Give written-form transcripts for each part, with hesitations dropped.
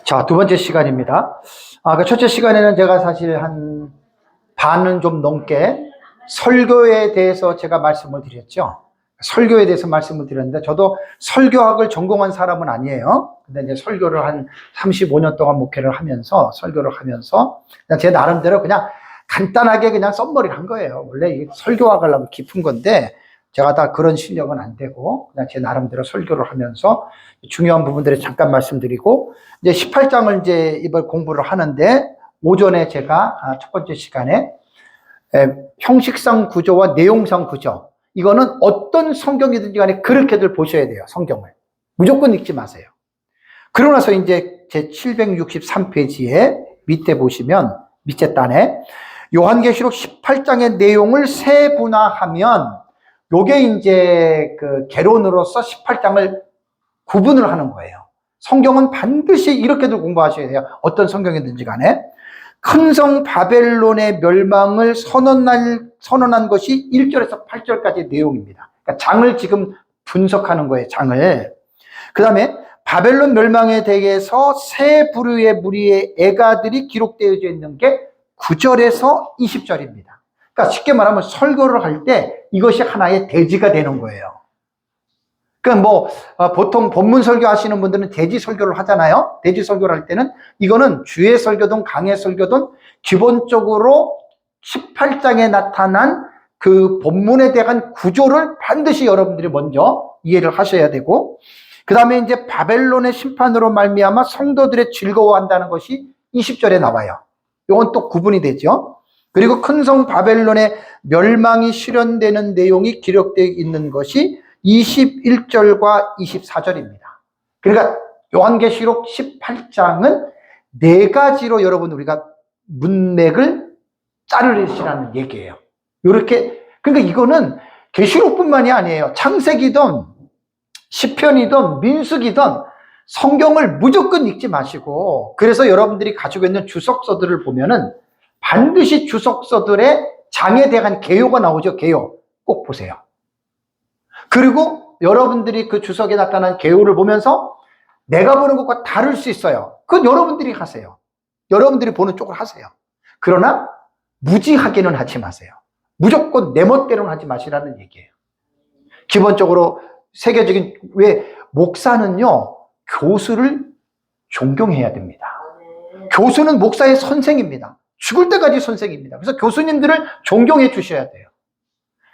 자, 두 번째 시간입니다. 그 첫째 시간에는 제가 사실 한 반은 좀 넘게 설교에 대해서 제가 말씀을 드렸죠. 설교에 대해서 말씀을 드렸는데, 저도 설교학을 전공한 사람은 아니에요. 근데 이제 설교를 한 35년 동안 목회를 하면서, 설교를 하면서, 그냥 제 나름대로 그냥 간단하게 그냥 썸머리를 한 거예요. 원래 이 설교학을 하면 깊은 건데, 제가 다 그런 실력은 안 되고, 그냥 제 나름대로 설교를 하면서 중요한 부분들을 잠깐 말씀드리고, 이제 18장을 이제 이번 공부를 하는데, 오전에 제가 첫 번째 시간에 형식상 구조와 내용상 구조, 이거는 어떤 성경이든지 간에 그렇게들 보셔야 돼요. 성경을 무조건 읽지 마세요. 그러고 나서 이제 제 763페이지에 밑에 보시면, 밑에 단에 요한계시록 18장의 내용을 세분화하면, 요게 이제 그 개론으로서 18장을 구분을 하는 거예요. 성경은 반드시 이렇게도 공부하셔야 돼요. 어떤 성경이든지 간에. 큰 성 바벨론의 멸망을 선언한 것이 1절에서 8절까지의 내용입니다. 그러니까 장을 지금 분석하는 거예요, 장을. 그 다음에 바벨론 멸망에 대해서 세 부류의 무리의 애가들이 기록되어져 있는 게 9절에서 20절입니다. 그러니까 쉽게 말하면 설교를 할 때 이것이 하나의 대지가 되는 거예요. 그러니까 보통 본문 설교 하시는 분들은 대지 설교를 하잖아요. 대지 설교를 할 때는 이거는 주의 설교든 강의 설교든 기본적으로 18장에 나타난 그 본문에 대한 구조를 반드시 여러분들이 먼저 이해를 하셔야 되고, 그 다음에 이제 바벨론의 심판으로 말미암아 성도들의 즐거워한다는 것이 20절에 나와요. 이건 또 구분이 되죠. 그리고 큰 성 바벨론의 멸망이 실현되는 내용이 기록되어 있는 것이 21절과 24절입니다. 그러니까 요한계시록 18장은 네 가지로 여러분 우리가 문맥을 자르시라는 얘기예요. 이렇게, 그러니까 이거는 계시록뿐만이 아니에요. 창세기든 시편이든 민수기든 성경을 무조건 읽지 마시고, 그래서 여러분들이 가지고 있는 주석서들을 보면은 반드시 주석서들의 장에 대한 개요가 나오죠. 개요 꼭 보세요. 그리고 여러분들이 그 주석에 나타난 개요를 보면서 내가 보는 것과 다를 수 있어요. 그건 여러분들이 하세요. 여러분들이 보는 쪽을 하세요. 그러나 무지하게는 하지 마세요. 무조건 내 멋대로는 하지 마시라는 얘기예요. 기본적으로 세계적인, 왜 목사는요 교수를 존경해야 됩니다. 교수는 목사의 선생입니다. 죽을 때까지 선생입니다. 그래서 교수님들을 존경해 주셔야 돼요.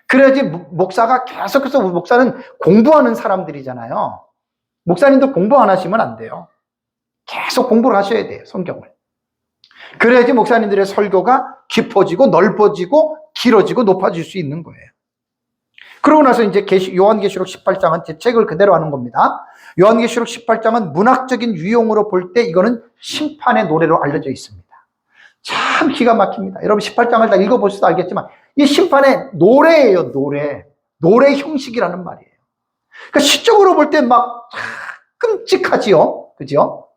그래야지 목사가 계속해서, 목사는 공부하는 사람들이잖아요. 목사님들 공부 안 하시면 안 돼요. 계속 공부를 하셔야 돼요, 성경을. 그래야지 목사님들의 설교가 깊어지고 넓어지고 길어지고 높아질 수 있는 거예요. 그러고 나서 이제 요한계시록 18장은 제 책을 그대로 하는 겁니다. 요한계시록 18장은 문학적인 유용으로 볼 때 이거는 심판의 노래로 알려져 있습니다. 참 기가 막힙니다. 여러분 18장을 다 읽어보셔도 알겠지만 이 심판의 노래예요, 노래. 노래 형식이라는 말이에요. 그러니까 시적으로 볼 때 막 끔찍하지요. 그죠?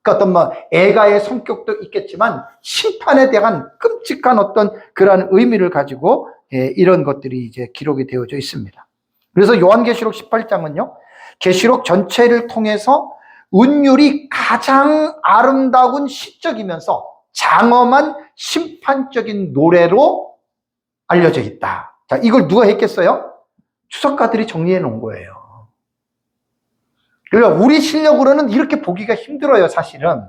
그러니까 어떤 애가의 성격도 있겠지만 심판에 대한 끔찍한 어떤 그러한 의미를 가지고 이런 것들이 이제 기록이 되어져 있습니다. 그래서 요한계시록 18장은요, 계시록 전체를 통해서 운율이 가장 아름다운 시적이면서 장엄한 심판적인 노래로 알려져 있다. 자, 이걸 누가 했겠어요? 주석가들이 정리해 놓은 거예요. 그러니까 우리 실력으로는 이렇게 보기가 힘들어요, 사실은.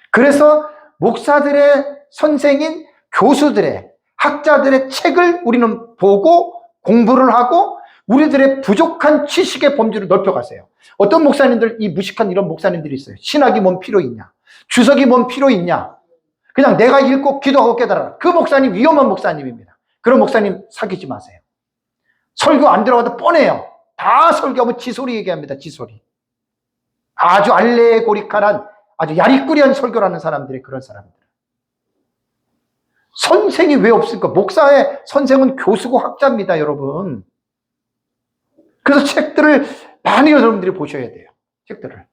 그래서 목사들의 선생인 교수들의, 학자들의 책을 우리는 보고 공부를 하고 우리들의 부족한 지식의 범주를 넓혀가세요. 어떤 목사님들, 이 무식한 이런 목사님들이 있어요. 신학이 뭔 필요 있냐? 주석이 뭔 필요 있냐? 그냥 내가 읽고 기도하고 깨달아라. 그 목사님 위험한 목사님입니다. 그런 목사님 사귀지 마세요. 설교 안 들어가도 뻔해요. 다 설교하면 지소리 얘기합니다. 지소리. 아주 알레고리칼한, 아주 야리꾸리한 설교를 하는 사람들이 그런 사람들. 선생이 왜 없을까? 목사의 선생은 교수고 학자입니다, 여러분. 그래서 책들을 많이 여러분들이 보셔야 돼요. 책들을.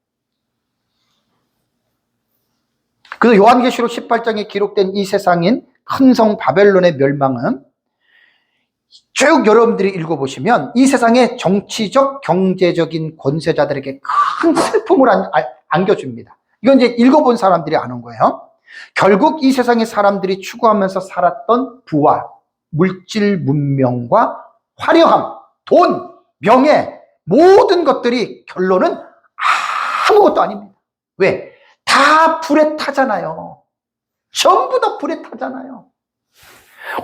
그래서 요한계시록 18장에 기록된 이 세상인 큰 성 바벨론의 멸망은 쭉 여러분들이 읽어보시면 이 세상의 정치적, 경제적인 권세자들에게 큰 슬픔을 안겨줍니다. 이건 이제 읽어본 사람들이 아는 거예요. 결국 이 세상의 사람들이 추구하면서 살았던 부와 물질 문명과 화려함, 돈, 명예, 모든 것들이 결론은 아무것도 아닙니다. 왜? 다 불에 타잖아요. 전부 다 불에 타잖아요.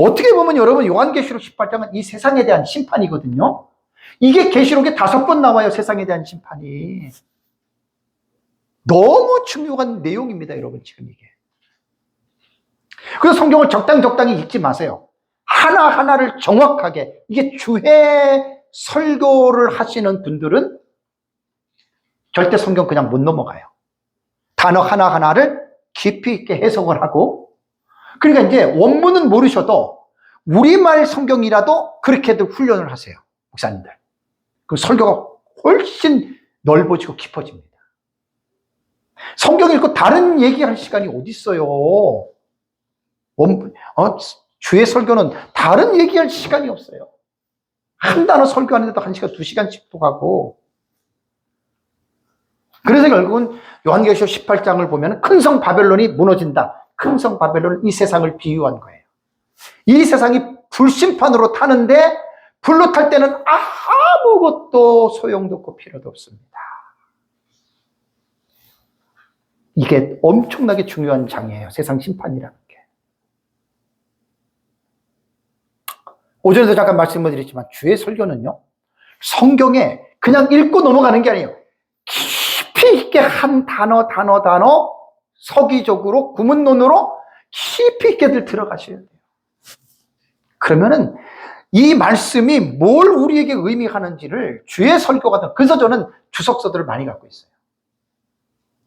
어떻게 보면 여러분 요한계시록 18장은 이 세상에 대한 심판이거든요. 이게 계시록에 5번 나와요. 세상에 대한 심판이. 너무 중요한 내용입니다. 여러분 지금 이게. 그래서 성경을 적당히 읽지 마세요. 하나하나를 정확하게, 이게 주해 설교를 하시는 분들은 절대 성경 그냥 못 넘어가요. 단어 하나하나를 깊이 있게 해석을 하고, 그러니까 이제 원문은 모르셔도 우리말 성경이라도 그렇게들 훈련을 하세요. 목사님들. 그럼 설교가 훨씬 넓어지고 깊어집니다. 성경 읽고 다른 얘기할 시간이 어디 있어요? 주의 설교는 다른 얘기할 시간이 없어요. 한 단어 설교하는데도 1시간, 2시간씩도 가고. 그래서 결국은 요한계시록 18장을 보면 큰 성 바벨론이 무너진다. 큰 성 바벨론은 이 세상을 비유한 거예요. 이 세상이 불심판으로 타는데 불로 탈 때는 아무것도 소용도 없고 필요도 없습니다. 이게 엄청나게 중요한 장이에요. 세상 심판이라는 게. 오전에도 잠깐 말씀을 드렸지만 주의 설교는요, 성경에 그냥 읽고 넘어가는 게 아니에요. 깊이 있게 한 단어 서기적으로 구문론으로 깊이 있게들 들어가셔야 돼요. 그러면은 이 말씀이 뭘 우리에게 의미하는지를 주의 설교가, 그래서 저는 주석서들을 많이 갖고 있어요.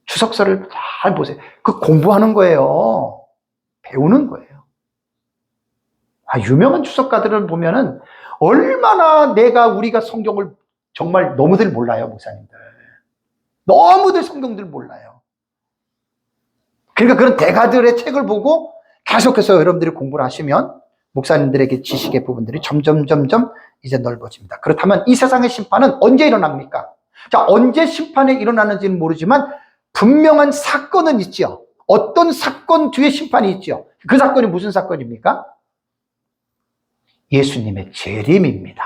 주석서를 잘 보세요. 그 공부하는 거예요. 배우는 거예요. 유명한 주석가들을 보면은 얼마나 우리가 성경을 정말 너무들 몰라요, 목사님들. 너무들 성경들 몰라요. 그러니까 그런 대가들의 책을 보고 계속해서 여러분들이 공부를 하시면 목사님들에게 지식의 부분들이 점점 이제 넓어집니다. 그렇다면 이 세상의 심판은 언제 일어납니까? 자, 언제 심판이 일어나는지는 모르지만 분명한 사건은 있죠. 어떤 사건 뒤에 심판이 있죠. 그 사건이 무슨 사건입니까? 예수님의 재림입니다.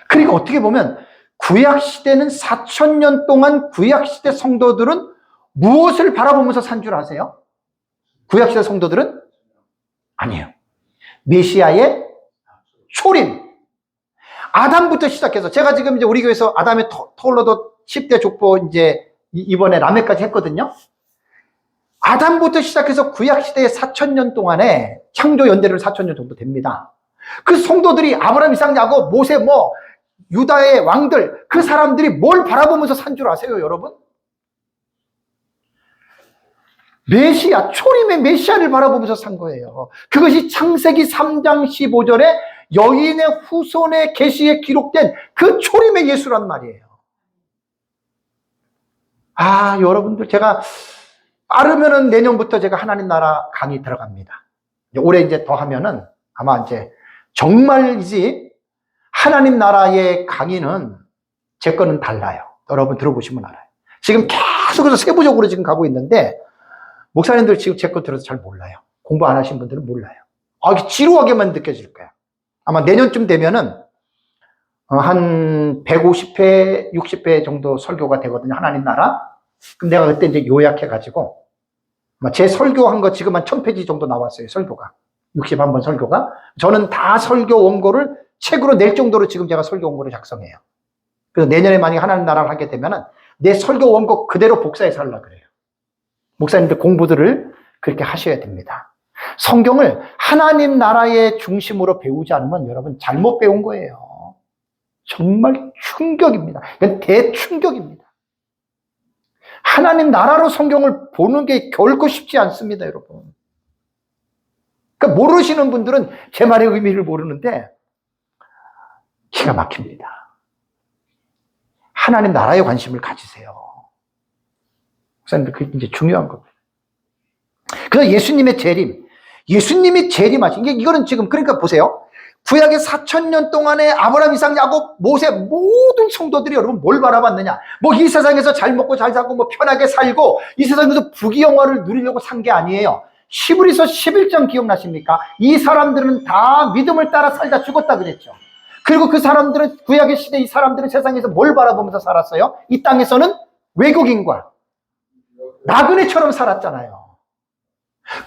그러니까 어떻게 보면 구약시대는 4000년 동안 구약시대 성도들은 무엇을 바라보면서 산 줄 아세요? 구약시대 성도들은? 아니에요. 메시아의 초림. 아담부터 시작해서, 제가 지금 이제 우리 교회에서 아담의 토울로도 10대 족보 이제 이번에 라메까지 했거든요. 아담부터 시작해서 구약시대의 4000년 동안에 창조 연대를 4000년 정도 됩니다. 그 성도들이 아브라함, 이삭, 야곱, 모세, 유다의 왕들, 그 사람들이 뭘 바라보면서 산 줄 아세요, 여러분? 메시아, 초림의 메시아를 바라보면서 산 거예요. 그것이 창세기 3장 15절에 여인의 후손의 계시에 기록된 그 초림의 예수란 말이에요. 여러분들, 제가 빠르면은 내년부터 제가 하나님 나라 강의 들어갑니다. 올해 이제 더 하면은 아마 이제 정말이지 하나님 나라의 강의는 제 거는 달라요. 여러분 들어보시면 알아요. 지금 계속해서 세부적으로 지금 가고 있는데 목사님들 지금 제 거 들어서 잘 몰라요. 공부 안 하신 분들은 몰라요. 이게 지루하게만 느껴질 거예요. 아마 내년쯤 되면은 한 150회, 60회 정도 설교가 되거든요. 하나님 나라. 그럼 내가 그때 이제 요약해가지고 제 설교한 거 지금 한 1000페이지 정도 나왔어요. 설교가. 61번 설교가. 저는 다 설교 원고를 책으로 낼 정도로 지금 제가 설교 원고를 작성해요. 그래서 내년에 만약에 하나님 나라를 하게 되면은 내 설교 원고 그대로 복사해서 하려고 그래요. 목사님들 공부들을 그렇게 하셔야 됩니다. 성경을 하나님 나라의 중심으로 배우지 않으면 여러분 잘못 배운 거예요. 정말 충격입니다. 이건 대충격입니다. 하나님 나라로 성경을 보는 게 결코 쉽지 않습니다, 여러분. 그러니까 모르시는 분들은 제 말의 의미를 모르는데 기가 막힙니다. 하나님 나라에 관심을 가지세요. 목사님들, 그게 이제 중요한 겁니다. 그래서 예수님의 재림, 예수님이 재림하신 게, 이거는 지금, 그러니까 보세요. 구약의 4,000년 동안에 아브라함, 이삭, 야곱, 모세 모든 성도들이 여러분 뭘 바라봤느냐? 뭐 이 세상에서 잘 먹고 잘 살고 뭐 편하게 살고 이 세상에서 부귀영화를 누리려고 산 게 아니에요. 히브리서 11장 기억나십니까? 이 사람들은 다 믿음을 따라 살다 죽었다 그랬죠. 그리고 그 사람들은 구약의 시대 이 사람들은 세상에서 뭘 바라보면서 살았어요? 이 땅에서는 외국인과 나그네처럼 살았잖아요.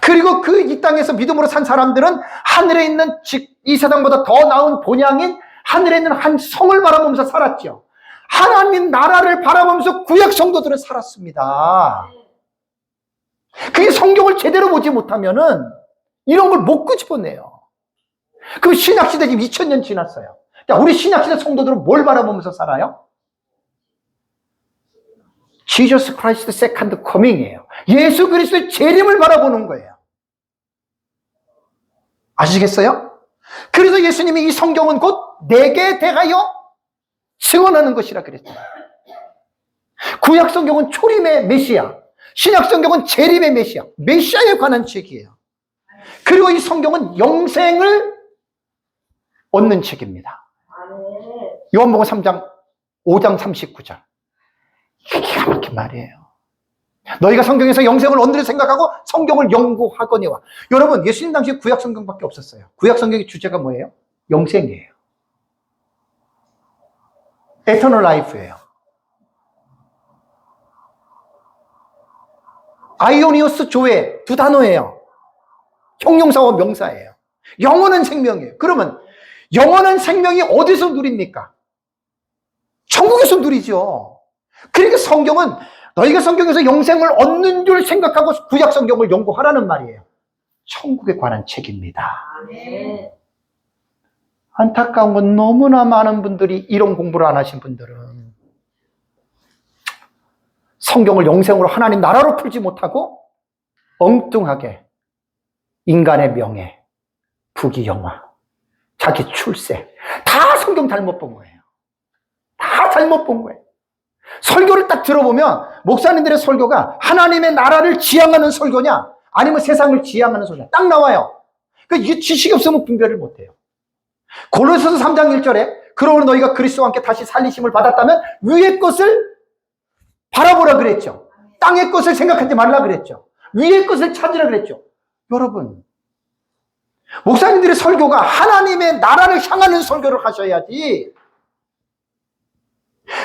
그리고 그 이 땅에서 믿음으로 산 사람들은 하늘에 있는 이 세상보다 더 나은 본향인 하늘에 있는 한 성을 바라보면서 살았죠. 하나님 나라를 바라보면서 구약 성도들은 살았습니다. 그게 성경을 제대로 보지 못하면은 이런 걸 못 끄집어내요. 그럼 신약시대 지금 2000년 지났어요. 자, 우리 신약시대 성도들은 뭘 바라보면서 살아요? Jesus Christ Second Coming이에요. 예수 그리스도의 재림을 바라보는 거예요. 아시겠어요? 그래서 예수님이 이 성경은 곧 내게 대하여 증언하는 것이라 그랬잖아요. 구약 성경은 초림의 메시아, 신약 성경은 재림의 메시아, 메시아에 관한 책이에요. 그리고 이 성경은 영생을 얻는 책입니다. 요한복음 3장 5장 39절. 기가 막힌 말이에요. 너희가 성경에서 영생을 얻는 생각하고 성경을 연구하거니와. 여러분, 예수님 당시에 구약 성경밖에 없었어요. 구약 성경의 주제가 뭐예요? 영생이에요. 에터널 라이프예요. 아이오니오스 조에 두 단어예요. 형용사와 명사예요. 영원한 생명이에요. 그러면 영원한 생명이 어디서 누립니까? 천국에서 누리죠. 그러니까 성경은 너희가 성경에서 영생을 얻는 줄 생각하고 구약 성경을 연구하라는 말이에요. 천국에 관한 책입니다. 안타까운 건 너무나 많은 분들이 이런 공부를 안 하신 분들은 성경을 영생으로 하나님 나라로 풀지 못하고 엉뚱하게 인간의 명예, 부귀영화, 자기 출세 다 성경 잘못 본 거예요. 다 잘못 본 거예요. 설교를 딱 들어보면 목사님들의 설교가 하나님의 나라를 지향하는 설교냐 아니면 세상을 지향하는 설교냐 딱 나와요. 그러니까 이게 지식이 없으면 분별을 못해요. 고린도서 3장 1절에 그러므로 너희가 그리스도와 함께 다시 살리심을 받았다면 위의 것을 바라보라 그랬죠. 땅의 것을 생각하지 말라 그랬죠. 위의 것을 찾으라 그랬죠. 여러분, 목사님들의 설교가 하나님의 나라를 향하는 설교를 하셔야지.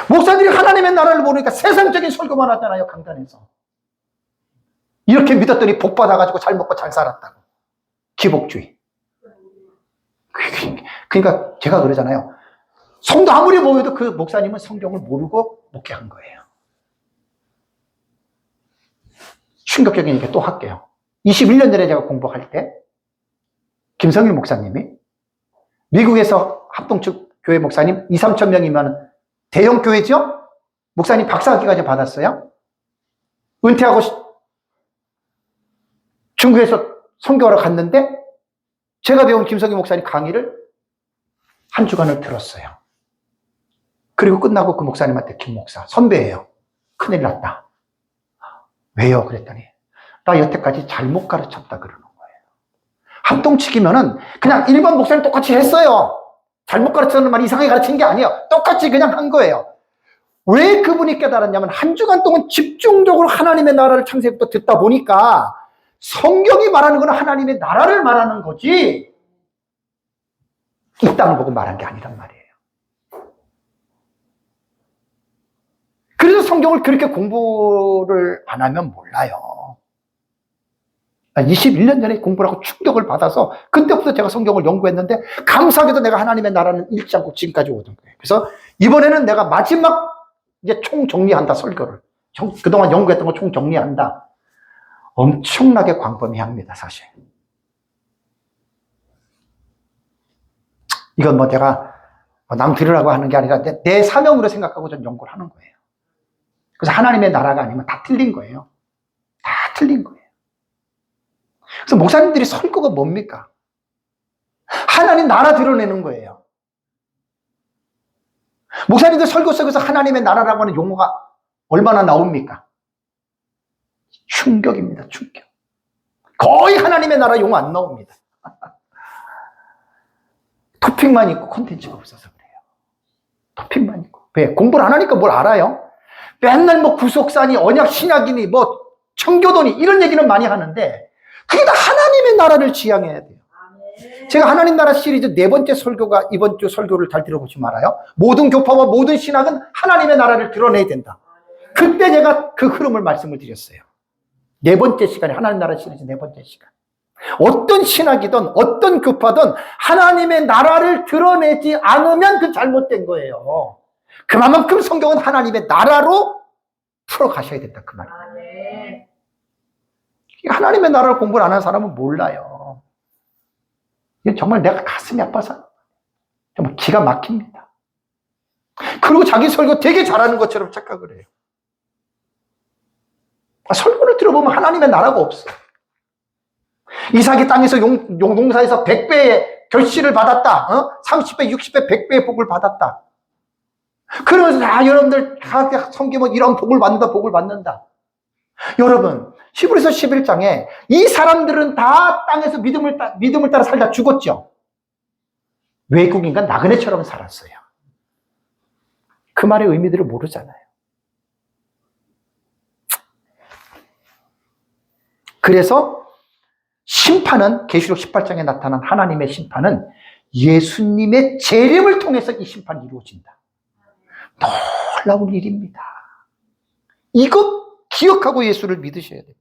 목사들이 하나님의 나라를 모르니까 세상적인 설교만 하잖아요. 강단에서 이렇게 믿었더니 복 받아가지고 잘 먹고 잘 살았다고. 기복주의. 그러니까 제가 그러잖아요. 성도 아무리 모여도 그 목사님은 성경을 모르고 목회한 거예요. 충격적인 얘기 또 할게요. 21년 전에 제가 공부할 때 김성일 목사님이 미국에서 합동측 교회 목사님 2, 3천 명이면 대형 교회죠? 목사님 박사학위까지 받았어요. 은퇴하고 중국에서 선교하러 갔는데 제가 배운 김성일 목사님 강의를 한 주간을 들었어요. 그리고 끝나고 그 목사님한테 김 목사 선배예요. 큰일 났다. 왜요? 그랬더니 나 여태까지 잘못 가르쳤다 그러는 거예요. 합동측이면은 그냥 일반 목사님 똑같이 했어요. 잘못 가르쳤는 말이 이상하게 가르친 게 아니에요. 똑같이 그냥 한 거예요. 왜 그분이 깨달았냐면 한 주간 동안 집중적으로 하나님의 나라를 창세부터 듣다 보니까 성경이 말하는 건 하나님의 나라를 말하는 거지 이 땅을 보고 말한 게 아니란 말이에요. 그래서 성경을 그렇게 공부를 안 하면 몰라요. 21년 전에 공부를 하고 충격을 받아서 그때부터 제가 성경을 연구했는데 감사하게도 내가 하나님의 나라는 읽지 않고 지금까지 오던 거예요. 그래서 이번에는 내가 마지막 이제 총 정리한다 설교를. 그동안 연구했던 거 총 정리한다. 엄청나게 광범위합니다 사실. 이건 뭐 제가 남 들으라고 하는 게 아니라 내 사명으로 생각하고 전 연구를 하는 거예요. 그래서 하나님의 나라가 아니면 다 틀린 거예요. 다 틀린 거예요. 그래서 목사님들이 설교가 뭡니까? 하나님 나라 드러내는 거예요. 목사님들 설교 속에서 하나님의 나라라고 하는 용어가 얼마나 나옵니까? 충격입니다. 충격. 거의 하나님의 나라 용어 안 나옵니다. 토픽만 있고 콘텐츠가 없어서 그래요. 토픽만 있고. 왜? 공부를 안 하니까 뭘 알아요? 맨날 뭐 구속사니 언약 신약이니 뭐 청교도니 이런 얘기는 많이 하는데 그게 다 하나님의 나라를 지향해야 돼요. 제가 하나님 나라 시리즈 4번째 설교가 이번 주 설교를 잘 들어보시면 알아요. 모든 교파와 모든 신학은 하나님의 나라를 드러내야 된다. 그때 제가 그 흐름을 말씀을 드렸어요. 4번째 시간에 하나님 나라 시리즈 4번째 시간. 어떤 신학이든 어떤 교파든 하나님의 나라를 드러내지 않으면 그 잘못된 거예요. 그만큼 성경은 하나님의 나라로 풀어가셔야 된다 그 말이에요. 하나님의 나라를 공부를 안 하는 사람은 몰라요. 이게 정말 내가 가슴이 아파서 정말 기가 막힙니다. 그리고 자기 설교 되게 잘하는 것처럼 착각을 해요. 설교를 들어보면 하나님의 나라가 없어. 이삭이 땅에서 농사에서 100배의 결실을 받았다. 30배, 60배, 100배의 복을 받았다. 그러면서 여러분들 다 섬기면 이런 복을 받는다, 복을 받는다. 여러분, 히브리서 11장에 이 사람들은 다 땅에서 믿음을 따라 살다 죽었죠. 외국인과 나그네처럼 살았어요. 그 말의 의미들을 모르잖아요. 그래서 심판은 계시록 18장에 나타난 하나님의 심판은 예수님의 재림을 통해서 이 심판이 이루어진다. 놀라운 일입니다. 이것 기억하고 예수를 믿으셔야 됩니다.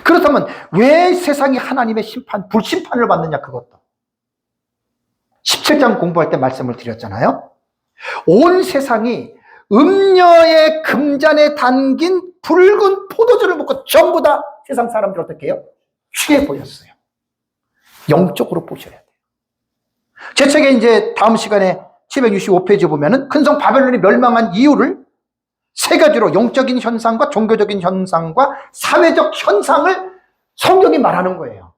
그렇다면 왜 세상이 하나님의 심판, 불심판을 받느냐 그것도. 17장 공부할 때 말씀을 드렸잖아요. 온 세상이 음녀의 금잔에 담긴 붉은 포도주를 먹고 전부 다 세상 사람들 어떻게 해요? 취해 보였어요. 영적으로 보셔야 돼요. 제 책에 이제 다음 시간에 765페이지 보면은 큰성 바벨론이 멸망한 이유를 3가지로 영적인 현상과 종교적인 현상과 사회적 현상을 성경이 말하는 거예요.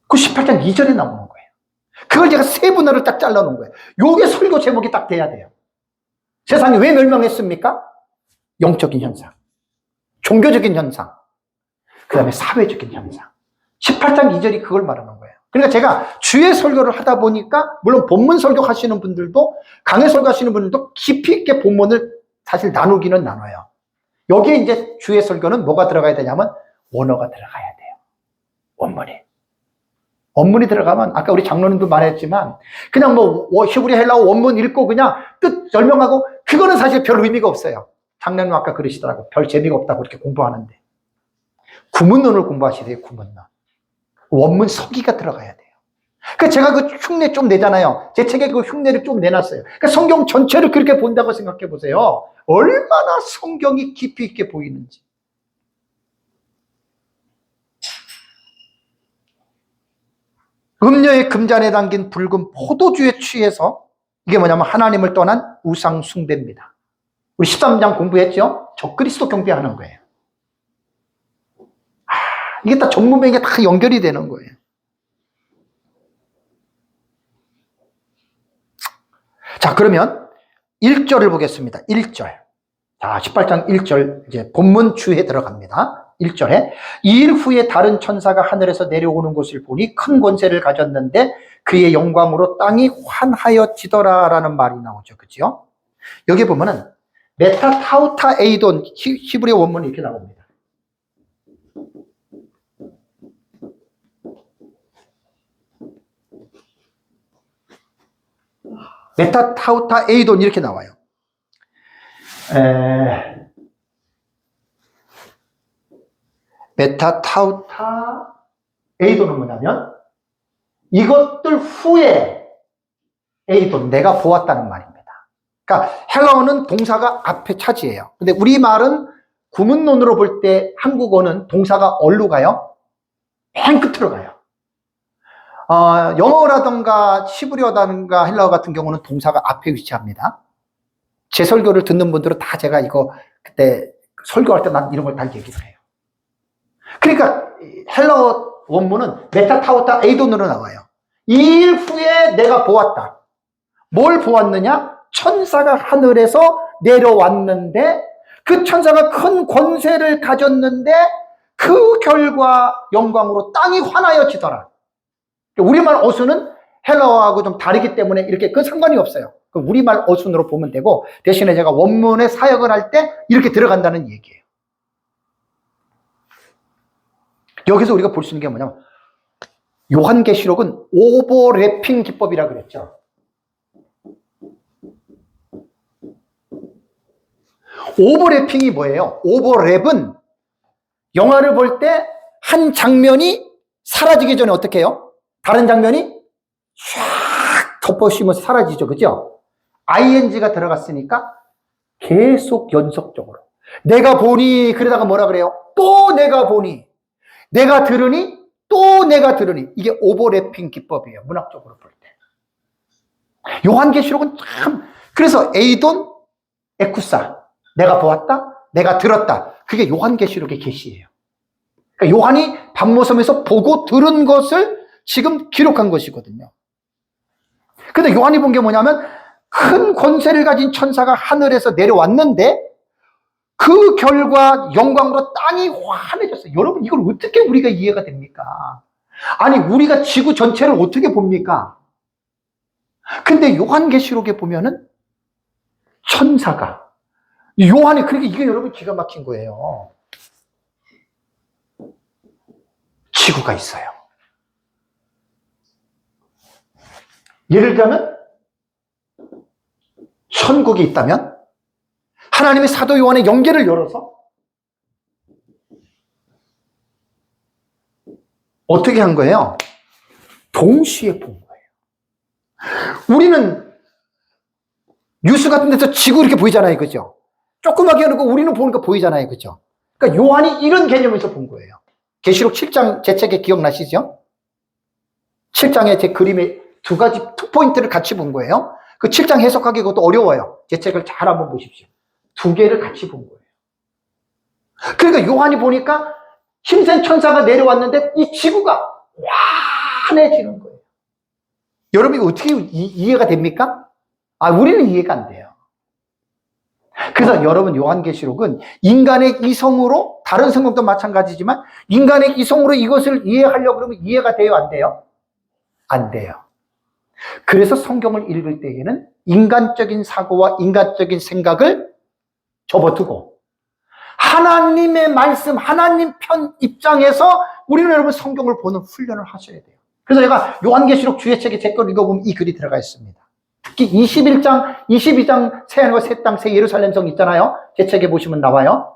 그 18장 이전에 나오는 거예요. 그걸 제가 3분할을 딱 잘라놓은 거예요. 요게 설교 제목이 딱 돼야 돼요. 세상이 왜 멸망했습니까? 영적인 현상, 종교적인 현상, 그 다음에 사회적인 현상. 18장 2절이 그걸 말하는 거예요. 그러니까 제가 주의 설교를 하다 보니까 물론 본문 설교 하시는 분들도 강해 설교 하시는 분들도 깊이 있게 본문을 사실 나누기는 나눠요. 여기에 이제 주의 설교는 뭐가 들어가야 되냐면 원어가 들어가야 돼요. 원문이 들어가면 아까 우리 장로님도 말했지만 그냥 뭐 히브리 헬라어 원문 읽고 그냥 뜻 설명하고 그거는 사실 별 의미가 없어요. 장로님 아까 그러시더라고요. 별 재미가 없다고 이렇게 공부하는데. 구문론을 공부하셔야 돼요. 구문론. 원문 서기가 들어가야 돼요. 그러니까 제가 그 흉내 좀 내잖아요. 제 책에 그 흉내를 좀 내놨어요. 그러니까 성경 전체를 그렇게 본다고 생각해 보세요. 얼마나 성경이 깊이 있게 보이는지. 음녀의 금잔에 담긴 붉은 포도주에 취해서 이게 뭐냐면 하나님을 떠난 우상 숭배입니다. 우리 13장 공부했죠? 적그리스도 경배하는 거예요. 이게 다 전문명에 다 연결이 되는 거예요. 자, 그러면 1절을 보겠습니다. 1절. 자, 18장 1절, 이제 본문 주에 들어갑니다. 1절에 이 일 후에 다른 천사가 하늘에서 내려오는 것을 보니 큰 권세를 가졌는데 그의 영광으로 땅이 환하여지더라라는 말이 나오죠. 그죠? 여기 보면은 메타타우타 에이돈 히브리 원문이 이렇게 나옵니다. 메타타우타 에이돈 이렇게 나와요. 메타타우타 에이돈은 뭐냐면 이것들 후에 에이돈, 내가 보았다는 말입니다. 그러니까 헬라어는 동사가 앞에 차지해요. 근데 우리말은 구문론으로 볼 때 한국어는 동사가 어디로 가요? 맨 끝으로 가요. 영어라든가 히브리어라든가 헬라어 같은 경우는 동사가 앞에 위치합니다. 제 설교를 듣는 분들은 다 제가 이거 그때 설교할 때 난 이런 걸 다 얘기를 해요. 그러니까 헬라어 원문은 메타타우타 에이돈으로 나와요. 이 일 후에 내가 보았다. 뭘 보았느냐? 천사가 하늘에서 내려왔는데 그 천사가 큰 권세를 가졌는데 그 결과 영광으로 땅이 환하여지더라. 우리말 어순은 헬라어하고 좀 다르기 때문에 이렇게 그 상관이 없어요. 우리말 어순으로 보면 되고, 대신에 제가 원문에 사역을 할 때 이렇게 들어간다는 얘기예요. 여기서 우리가 볼 수 있는 게 뭐냐면, 요한계시록은 오버래핑 기법이라고 그랬죠. 오버래핑이 뭐예요? 오버랩은 영화를 볼 때 한 장면이 사라지기 전에 어떻게 해요? 다른 장면이 쫙 덮어씌우면서 사라지죠. 그죠? ing가 들어갔으니까 계속 연속적으로. 내가 보니, 그러다가 뭐라 그래요? 또 내가 보니, 내가 들으니, 또 내가 들으니. 이게 오버래핑 기법이에요. 문학적으로 볼 때. 요한계시록은 참, 그래서 에이돈, 에쿠사. 내가 보았다, 내가 들었다. 그게 요한계시록의 계시예요. 그러니까 요한이 밤모섬에서 보고 들은 것을 지금 기록한 것이거든요. 근데 요한이 본 게 뭐냐면 큰 권세를 가진 천사가 하늘에서 내려왔는데 그 결과 영광으로 땅이 환해졌어요. 여러분, 이걸 어떻게 우리가 이해가 됩니까? 아니, 우리가 지구 전체를 어떻게 봅니까? 근데 요한계시록에 보면은 천사가, 요한이, 그러니까 이게 여러분 기가 막힌 거예요. 지구가 있어요. 예를 들자면 천국이 있다면 하나님의 사도 요한의 영계를 열어서 어떻게 한 거예요? 동시에 본 거예요. 우리는 뉴스 같은 데서 지구 이렇게 보이잖아요. 그죠? 조그맣게 해놓고 우리는 보니까 보이잖아요. 그죠? 그러니까 요한이 이런 개념에서 본 거예요. 계시록 7장 제 책에 기억나시죠? 7장에 제 그림에 두 가지 포인트를 같이 본 거예요. 그 7장 해석하기 그것도 어려워요. 제 책을 잘 한번 보십시오. 두 개를 같이 본 거예요. 그러니까 요한이 보니까 힘센 천사가 내려왔는데 이 지구가 환해지는 거예요. 여러분, 이거 어떻게 이해가 됩니까? 우리는 이해가 안 돼요. 그래서 여러분, 요한계시록은 인간의 이성으로, 다른 성경도 마찬가지지만 인간의 이성으로 이것을 이해하려고 그러면 이해가 돼요, 안 돼요? 안 돼요. 그래서 성경을 읽을 때에는 인간적인 사고와 인간적인 생각을 접어두고 하나님의 말씀, 하나님 편 입장에서 우리는 여러분 성경을 보는 훈련을 하셔야 돼요. 그래서 제가 요한계시록 주예책에 제 걸 읽어보면 이 글이 들어가 있습니다. 특히 21장, 22장 새 하늘과 새 땅, 새 예루살렘성 있잖아요. 제 책에 보시면 나와요.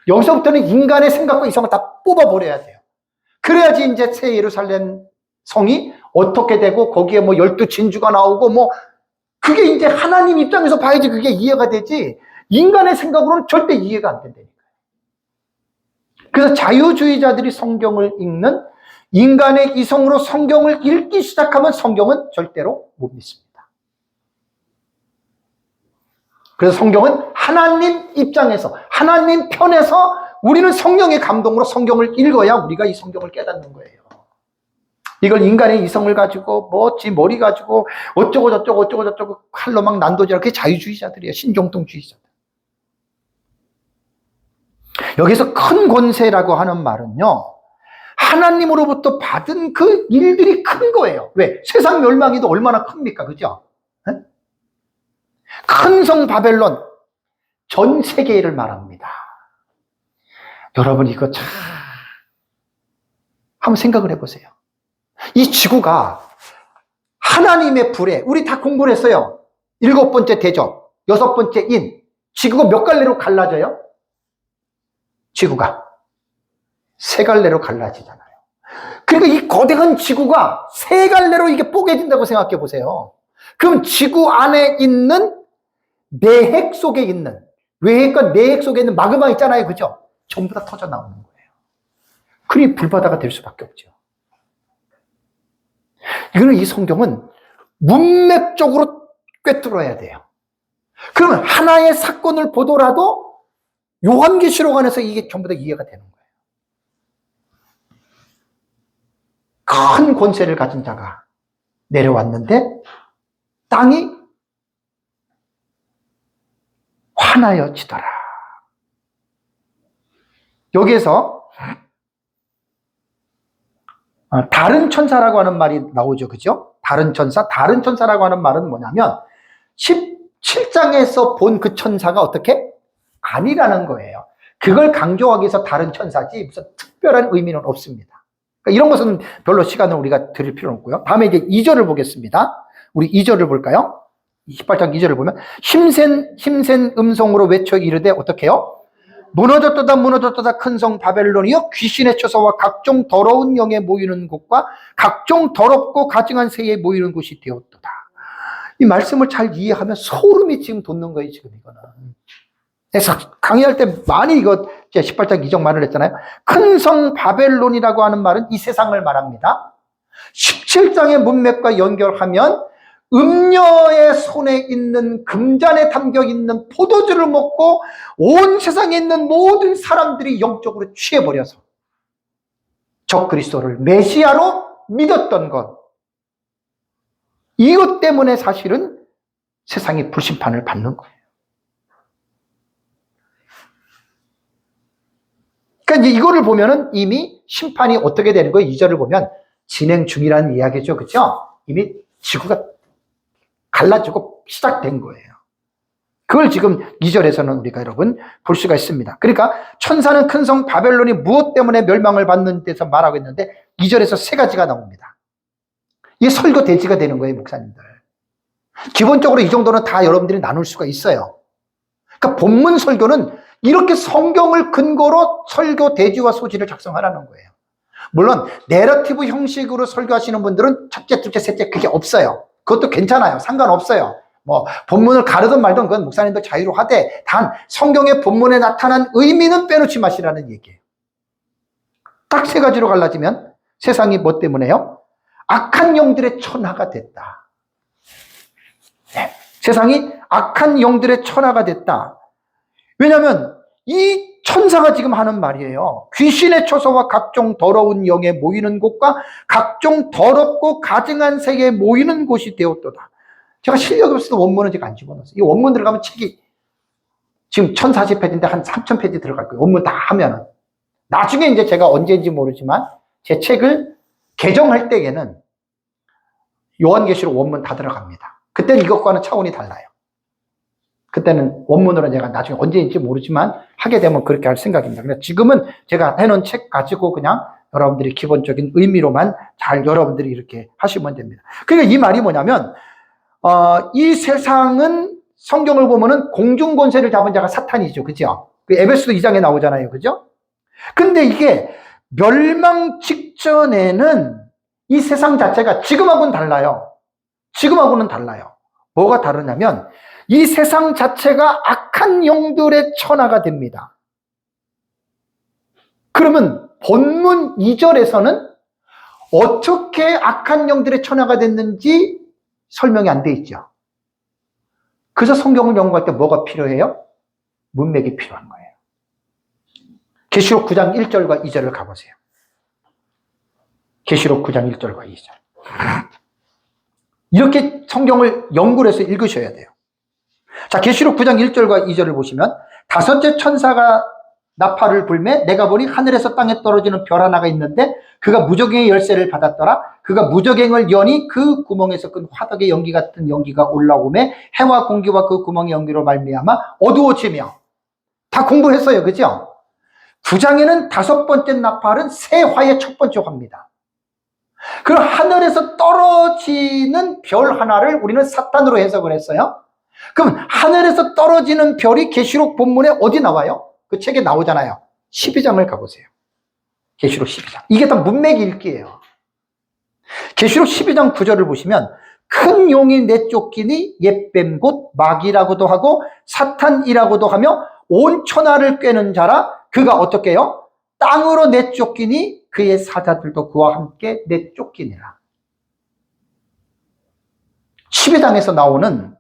여기서부터는 인간의 생각과 이성을 다 뽑아버려야 돼요. 그래야지 이제 새 예루살렘 성이 어떻게 되고 거기에 뭐 12진주가 나오고 뭐 그게 이제 하나님 입장에서 봐야지 그게 이해가 되지 인간의 생각으로는 절대 이해가 안 된다니까요. 그래서 자유주의자들이 성경을 읽는 인간의 이성으로 성경을 읽기 시작하면 성경은 절대로 못 믿습니다. 그래서 성경은 하나님 입장에서 하나님 편에서 우리는 성령의 감동으로 성경을 읽어야 우리가 이 성경을 깨닫는 거예요. 이걸 인간의 이성을 가지고 지 머리 가지고 어쩌고 저쩌고 칼로 막 난도질하고 그게 자유주의자들이에요. 신종통주의자들. 여기서 큰 권세라고 하는 말은요, 하나님으로부터 받은 그 일들이 큰 거예요. 왜? 세상 멸망이도 얼마나 큽니까? 그죠? 큰 성 바벨론, 전 세계를 말합니다. 여러분, 이거 참 한번 생각을 해보세요. 이 지구가 하나님의 불에, 우리 다 공부를 했어요. 7번째 대접, 6번째 인. 지구가 몇 갈래로 갈라져요? 지구가 3갈래로 갈라지잖아요. 그러니까 이 거대한 지구가 3갈래로 이게 뽀개진다고 생각해 보세요. 그럼 지구 안에 있는 내핵 속에 있는, 외핵과 내핵 속에 있는 마그마 있잖아요. 그죠? 전부 다 터져 나오는 거예요. 그러니 불바다가 될 수밖에 없죠. 이거는 이 성경은 문맥적으로 꿰뚫어야 돼요. 그러면 하나의 사건을 보더라도 요한계시록 안에서 이게 전부 다 이해가 되는 거예요. 큰 권세를 가진 자가 내려왔는데 땅이 환하여지더라. 여기에서 다른 천사라고 하는 말이 나오죠. 그죠? 다른 천사. 다른 천사라고 하는 말은 뭐냐면 17장에서 본 그 천사가 어떻게? 아니라는 거예요. 그걸 강조하기 위해서 다른 천사지 무슨 특별한 의미는 없습니다. 그러니까 이런 것은 별로 시간을 우리가 드릴 필요는 없고요. 다음에 이제 2절을 보겠습니다. 우리 2절을 볼까요? 18장 2절을 보면 힘센 음성으로 외쳐 이르되 어떻게 해요? 무너졌도다 무너졌도다 큰 성 바벨론이여 귀신의 처소와 각종 더러운 영에 모이는 곳과 각종 더럽고 가증한 새에 모이는 곳이 되었도다. 이 말씀을 잘 이해하면 소름이 지금 돋는 거예요. 지금 이거는. 그래서 강의할 때 많이 이거 18장 2절 말을 했잖아요. 큰 성 바벨론이라고 하는 말은 이 세상을 말합니다. 17장의 문맥과 연결하면 음녀의 손에 있는 금잔에 담겨 있는 포도주를 먹고 온 세상에 있는 모든 사람들이 영적으로 취해버려서 적 그리스도를 메시아로 믿었던 것, 이것 때문에 사실은 세상이 불심판을 받는 거예요. 그러니까 이제 이거를 보면은 이미 심판이 어떻게 되는 거예요? 2절을 보면 진행 중이라는 이야기죠. 그렇죠? 이미 지구가 갈라지고 시작된 거예요. 그걸 지금 2절에서는 우리가 여러분 볼 수가 있습니다. 그러니까 천사는 큰 성 바벨론이 무엇 때문에 멸망을 받는 데서 말하고 있는데 2절에서 세 가지가 나옵니다. 이게 설교 대지가 되는 거예요, 목사님들. 기본적으로 이 정도는 다 여러분들이 나눌 수가 있어요. 그러니까 본문 설교는 이렇게 성경을 근거로 설교 대지와 소지를 작성하라는 거예요. 물론 내러티브 형식으로 설교하시는 분들은 첫째, 둘째, 셋째 그게 없어요. 그것도 괜찮아요. 상관없어요. 뭐 본문을 가르든 말든 그건 목사님들 자유로 하되 단 성경의 본문에 나타난 의미는 빼놓지 마시라는 얘기예요. 딱 세 가지로 갈라지면 세상이 뭐 때문에요? 악한 영들의 천하가 됐다. 네. 세상이 악한 영들의 천하가 됐다. 왜냐하면 이 천사가 지금 하는 말이에요. 귀신의 처소와 각종 더러운 영에 모이는 곳과 각종 더럽고 가증한 새에 모이는 곳이 되었도다. 제가 실력이 없어서 원문은 제가 안 집어넣었어요. 이 원문 들어가면 책이 지금 1040페이지인데 한 3000페이지 들어갈 거예요. 원문 다 하면은. 나중에 이제 제가 언제인지 모르지만 제 책을 개정할 때에는 요한계시록 원문 다 들어갑니다. 그때는 이것과는 차원이 달라요. 그때는 원문으로 제가 나중에 언제인지 모르지만 하게 되면 그렇게 할 생각입니다. 그래서 지금은 제가 해놓은 책 가지고 그냥 여러분들이 기본적인 의미로만 잘 여러분들이 이렇게 하시면 됩니다. 그러니까 이 말이 뭐냐면 이 세상은 성경을 보면은 공중권세를 잡은 자가 사탄이죠. 그죠? 그 에베소서 2장에 나오잖아요. 그죠? 근데 이게 멸망 직전에는 이 세상 자체가 지금하고는 달라요. 지금하고는 달라요. 뭐가 다르냐면 이 세상 자체가 악한 영들의 천하가 됩니다. 그러면 본문 2절에서는 어떻게 악한 영들의 천하가 됐는지 설명이 안 돼 있죠. 그래서 성경을 연구할 때 뭐가 필요해요? 문맥이 필요한 거예요. 계시록 9장 1절과 2절을 가보세요. 계시록 9장 1절과 2절. 이렇게 성경을 연구를 해서 읽으셔야 돼요. 자, 계시록 9장 1절과 2절을 보시면 다섯째 천사가 나팔을 불매 내가 보니 하늘에서 땅에 떨어지는 별 하나가 있는데 그가 무저갱의 열쇠를 받았더라. 그가 무저갱을 여니 그 구멍에서 끈 화덕의 연기 같은 연기가 올라오매 해와 공기와 그 구멍의 연기로 말미암아 어두워지며. 다 공부했어요. 그죠? 9장에는 다섯 번째 나팔은 새 화의 첫 번째 화입니다. 그럼 하늘에서 떨어지는 별 하나를 우리는 사탄으로 해석을 했어요. 그럼 하늘에서 떨어지는 별이 계시록 본문에 어디 나와요? 그 책에 나오잖아요. 12장을 가보세요. 계시록 12장. 이게 다 문맥 읽기예요. 계시록 12장 9절을 보시면 큰 용이 내쫓기니 옛뱀 곧 마귀라고도 하고 사탄이라고도 하며 온 천하를 꿰는 자라. 그가 어떻게 해요? 땅으로 내쫓기니 그의 사자들도 그와 함께 내쫓기니라. 12장에서 나오는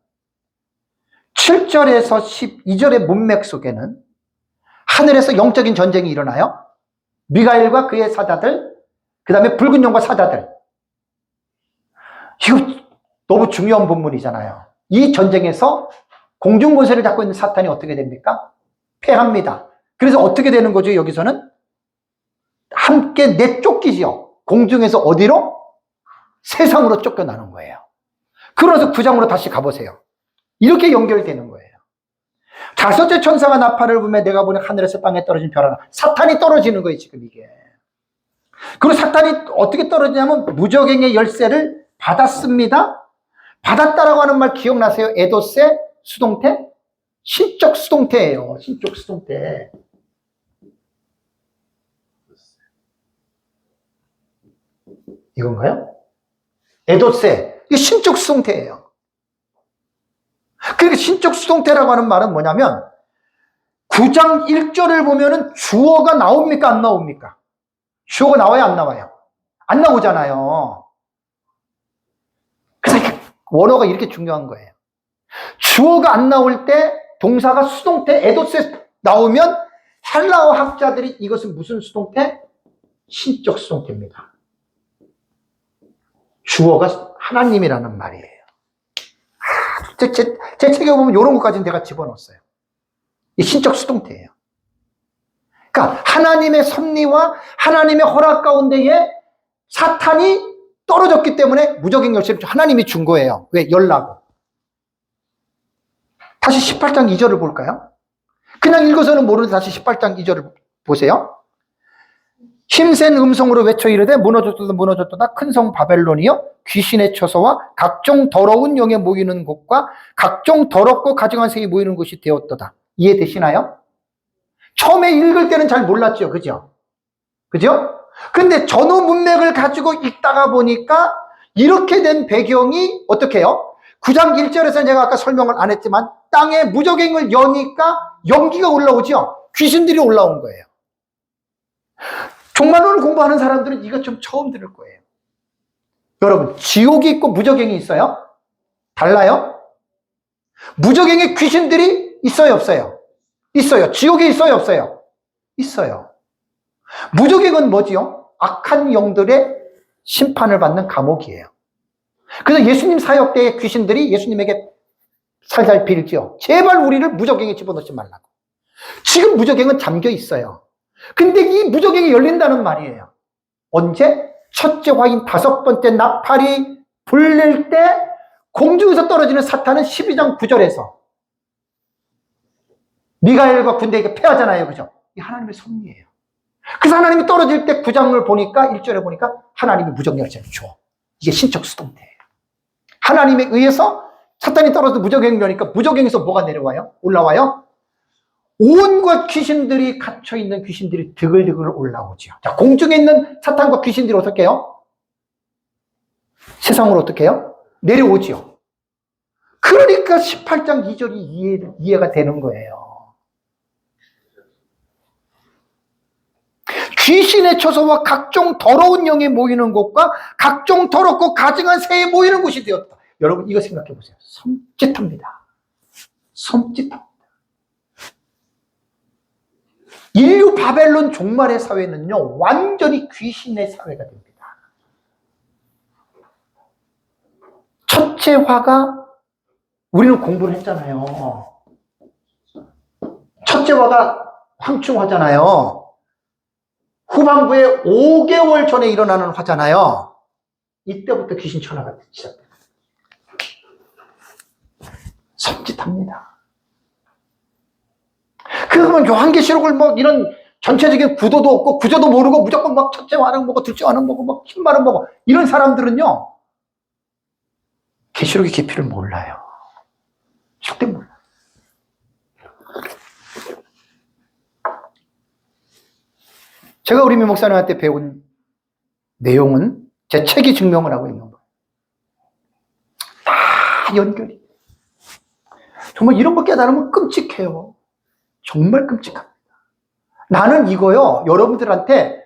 7절에서 12절의 문맥 속에는 하늘에서 영적인 전쟁이 일어나요. 미가엘과 그의 사자들, 그 다음에 붉은 용과 사자들. 이거 너무 중요한 본문이잖아요. 이 전쟁에서 공중권세를 잡고 있는 사탄이 어떻게 됩니까? 패합니다. 그래서 어떻게 되는 거죠? 여기서는 함께 내쫓기죠. 공중에서 어디로? 세상으로 쫓겨나는 거예요. 그래서 9장으로 다시 가보세요. 이렇게 연결되는 거예요. 다섯째 천사가 나팔을 불며 내가 보니 하늘에서 땅에 떨어진 별 하나. 사탄이 떨어지는 거예요, 지금 이게. 그리고 사탄이 어떻게 떨어지냐면 무적행의 열쇠를 받았습니다. 받았다라고 하는 말 기억나세요? 에도세, 수동태? 신적 수동태예요. 신적 수동태. 이건가요? 에도세. 이게 신적 수동태예요. 그러니까 신적 수동태라고 하는 말은 뭐냐면 9장 1절을 보면은 주어가 나옵니까? 안 나옵니까? 주어가 나와요? 안 나와요? 안 나오잖아요. 그래서 원어가 이렇게 중요한 거예요. 주어가 안 나올 때 동사가 수동태 에도세 나오면 헬라어 학자들이 이것은 무슨 수동태? 신적 수동태입니다. 주어가 하나님이라는 말이에요. 제 책에 보면 이런 것까지는 내가 집어넣었어요. 이 신적 수동태예요. 그러니까 하나님의 섭리와 하나님의 허락 가운데에 사탄이 떨어졌기 때문에 무적행 열쇠를 하나님이 준 거예요. 왜? 열라고. 다시 18장 2절을 볼까요? 그냥 읽어서는 모르는데 다시 18장 2절을 보세요. 힘센 음성으로 외쳐 이르되 무너졌도다 무너졌도다 큰 성 바벨론이여 귀신의 처소와 각종 더러운 영에 모이는 곳과 각종 더럽고 가증한 새에 모이는 곳이 되었도다. 이해되시나요? 처음에 읽을 때는 잘 몰랐죠. 그죠? 그죠? 근데 전후 문맥을 가지고 읽다가 보니까 이렇게 된 배경이 어떻게 해요? 9장 1절에서 제가 아까 설명을 안 했지만 땅에 무적행을 여니까 연기가 올라오죠. 귀신들이 올라온 거예요. 종말론을 공부하는 사람들은 이것 좀 처음 들을 거예요. 여러분, 지옥이 있고 무적행이 있어요? 달라요? 무적행에 귀신들이 있어요, 없어요? 있어요. 지옥에 있어요, 없어요? 있어요. 무적행은 뭐지요? 악한 영들의 심판을 받는 감옥이에요. 그래서 예수님 사역 때에 귀신들이 예수님에게 살살 빌지요. 제발 우리를 무적행에 집어넣지 말라고. 지금 무적행은 잠겨 있어요. 근데 이 무적행이 열린다는 말이에요. 언제? 첫째 화인 5번째 나팔이 불릴 때 공중에서 떨어지는 사탄은 12장 9절에서 미가엘과 군대에게 패하잖아요. 그죠? 이 하나님의 섭리예요. 그래서 하나님이 떨어질 때 9장을 보니까 1절에 보니까 하나님이 무적행 열쇠를 줘. 이게 신적 수동태예요. 하나님에 의해서 사탄이 떨어져서 무적행을 여니까 무적행에서 뭐가 내려와요? 올라와요? 온갖 귀신들이 갇혀있는 귀신들이 드글드글 올라오죠. 자, 공중에 있는 사탄과 귀신들이 어떻게 해요? 세상으로 어떻게 해요? 내려오죠. 그러니까 18장 2절이 이해가 되는 거예요. 귀신의 처소와 각종 더러운 영에 모이는 곳과 각종 더럽고 가증한 새에 모이는 곳이 되었다. 여러분 이거 생각해 보세요. 섬찟합니다. 섬찟합니다. 인류 바벨론 종말의 사회는요, 완전히 귀신의 사회가 됩니다. 첫째 화가, 우리는 공부를 했잖아요. 첫째 화가 황충화잖아요. 후반부에 5개월 전에 일어나는 화잖아요. 이때부터 귀신 천하가 시작돼요. 섬찟합니다. 그러면 요한계시록을 뭐 이런 전체적인 구도도 없고 구조도 모르고 무조건 막 첫째 화는 보고 둘째 화는 보고 막 흰말은 보고 이런 사람들은요 계시록의 깊이를 몰라요. 절대 몰라요. 제가 우리 목사님한테 배운 내용은 제 책이 증명을 하고 있는 거예요. 다 연결이. 정말 이런 거 깨달으면 끔찍해요. 정말 끔찍합니다. 나는 이거요, 여러분들한테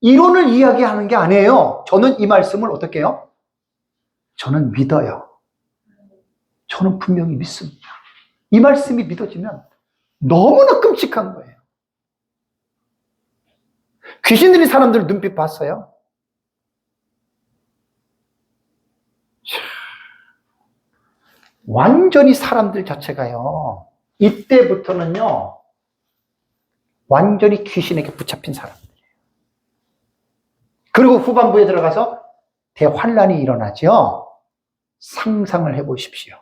이론을 이야기하는 게 아니에요. 저는 이 말씀을 어떻게 해요? 저는 믿어요. 저는 분명히 믿습니다. 이 말씀이 믿어지면 너무나 끔찍한 거예요. 귀신들이 사람들 눈빛 봤어요? 완전히 사람들 자체가요, 이때부터는요, 완전히 귀신에게 붙잡힌 사람들이에요. 그리고 후반부에 들어가서 대환란이 일어나죠. 상상을 해보십시오.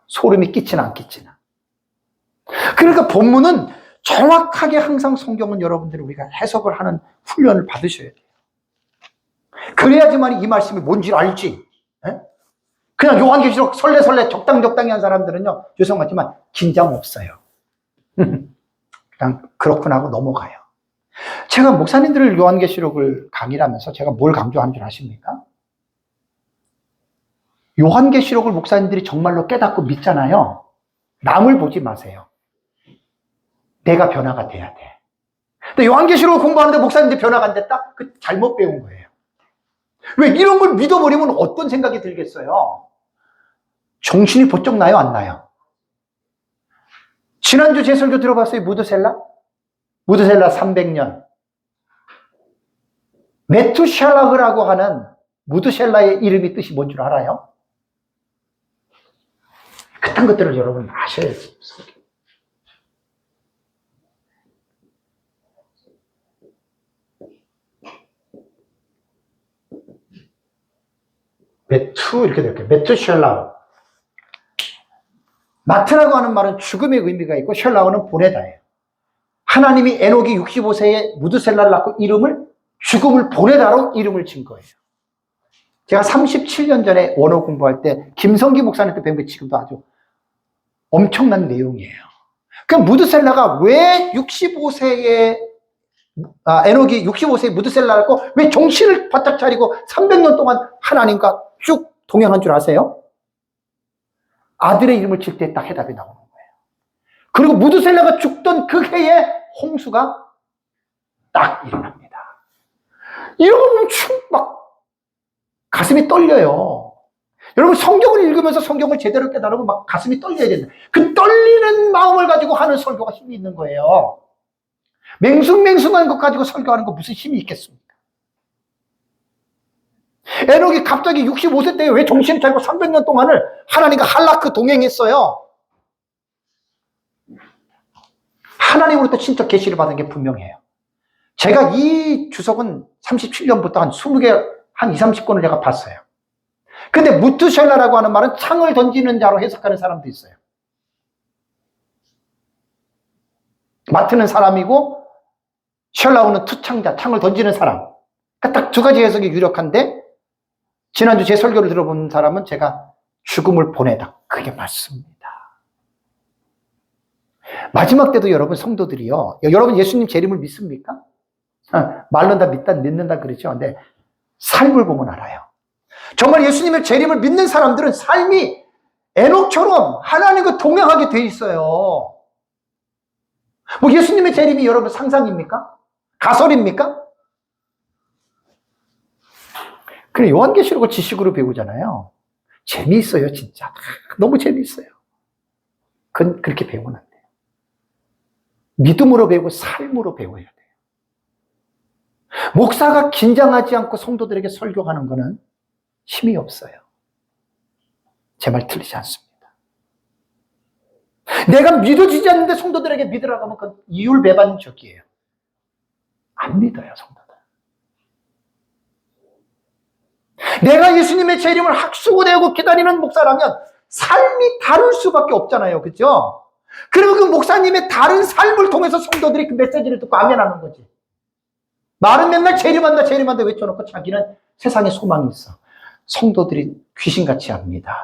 소름이 끼치나 안 끼치나. 그러니까 본문은 정확하게 항상 성경은 여러분들이 우리가 해석을 하는 훈련을 받으셔야 돼요. 그래야지만 이 말씀이 뭔지 알지. 에? 그냥 요한계시록 설레설레 적당히 한 사람들은요, 죄송하지만 긴장 없어요. 그냥 그렇구나 하고 넘어가요. 제가 목사님들을 요한계시록을 강의를 하면서 제가 뭘 강조하는 줄 아십니까? 요한계시록을 목사님들이 정말로 깨닫고 믿잖아요. 남을 보지 마세요. 내가 변화가 돼야 돼. 근데 요한계시록을 공부하는데 목사님들이 변화가 안 됐다? 그 잘못 배운 거예요. 왜 이런 걸 믿어버리면 어떤 생각이 들겠어요? 정신이 번쩍 나요, 안 나요? 지난주 제 설교 들어봤어요? 무드셀라? 무드셀라 300년. 메투샬라흐라고 하는 무드셀라의 이름이 뜻이 뭔 줄 알아요? 그딴 것들을 여러분 아셔야지. 메투 이렇게 될게요. 메투샬라. 마트라고 하는 말은 죽음의 의미가 있고 셜라우는 보내다예요. 하나님이 에녹이 65세에 무드셀라를 낳고 이름을 죽음을 보내다로 이름을 진 거예요. 제가 37년 전에 원어 공부할 때 김성기 목사님한테 배운 게 지금도 아주 엄청난 내용이에요. 그 무드셀라가 왜 65세에 에녹이 65세에 무드셀라를 낳고 왜 정신을 바짝 차리고 300년 동안 하나님과 쭉 동행한 줄 아세요? 아들의 이름을 질 때 딱 해답이 나오는 거예요. 그리고 무드셀라가 죽던 그 해에 홍수가 딱 일어납니다. 이런 거 보면 막 가슴이 떨려요. 여러분 성경을 읽으면서 성경을 제대로 깨달으면 막 가슴이 떨려야 된다. 그 떨리는 마음을 가지고 하는 설교가 힘이 있는 거예요. 맹숭맹숭한 것 가지고 설교하는 거 무슨 힘이 있겠습니까? 에녹이 갑자기 65세 때에 왜 정신을 차리고 300년 동안을 하나님과 할라크 동행했어요? 하나님으로부터 진짜 계시를 받은 게 분명해요. 제가 이 주석은 37년부터 한 20개, 한 20, 30권을 제가 봤어요. 근데 무투샬라라고 하는 말은 창을 던지는 자로 해석하는 사람도 있어요. 마트는 사람이고 셜라우는 투창자, 창을 던지는 사람. 딱 두 가지 해석이 유력한데 지난주 제 설교를 들어본 사람은 제가 죽음을 보내다. 그게 맞습니다. 마지막 때도 여러분 성도들이요. 여러분 예수님 재림을 믿습니까? 말로는 다 믿는다 그러죠. 근데 삶을 보면 알아요. 정말 예수님의 재림을 믿는 사람들은 삶이 에녹처럼 하나님과 동행하게 돼 있어요. 뭐 예수님의 재림이 여러분 상상입니까? 가설입니까? 그래 요한계시록을 지식으로 배우잖아요. 재미있어요 진짜. 너무 재미있어요. 그렇게 배우면 안 돼요. 믿음으로 배우고 삶으로 배워야 돼요. 목사가 긴장하지 않고 성도들에게 설교하는 거는 힘이 없어요. 제 말 틀리지 않습니다. 내가 믿어지지 않는데 성도들에게 믿으라고 하면 그건 이율배반적이에요. 안 믿어요 성도들. 내가 예수님의 재림을 학수고대하고 기다리는 목사라면 삶이 다를 수밖에 없잖아요. 그렇죠? 그리고 그 목사님의 다른 삶을 통해서 성도들이 그 메시지를 듣고 아멘하는 거지. 말은 맨날 재림한다 재림한다 외쳐놓고 자기는 세상에 소망이 있어. 성도들이 귀신같이 합니다.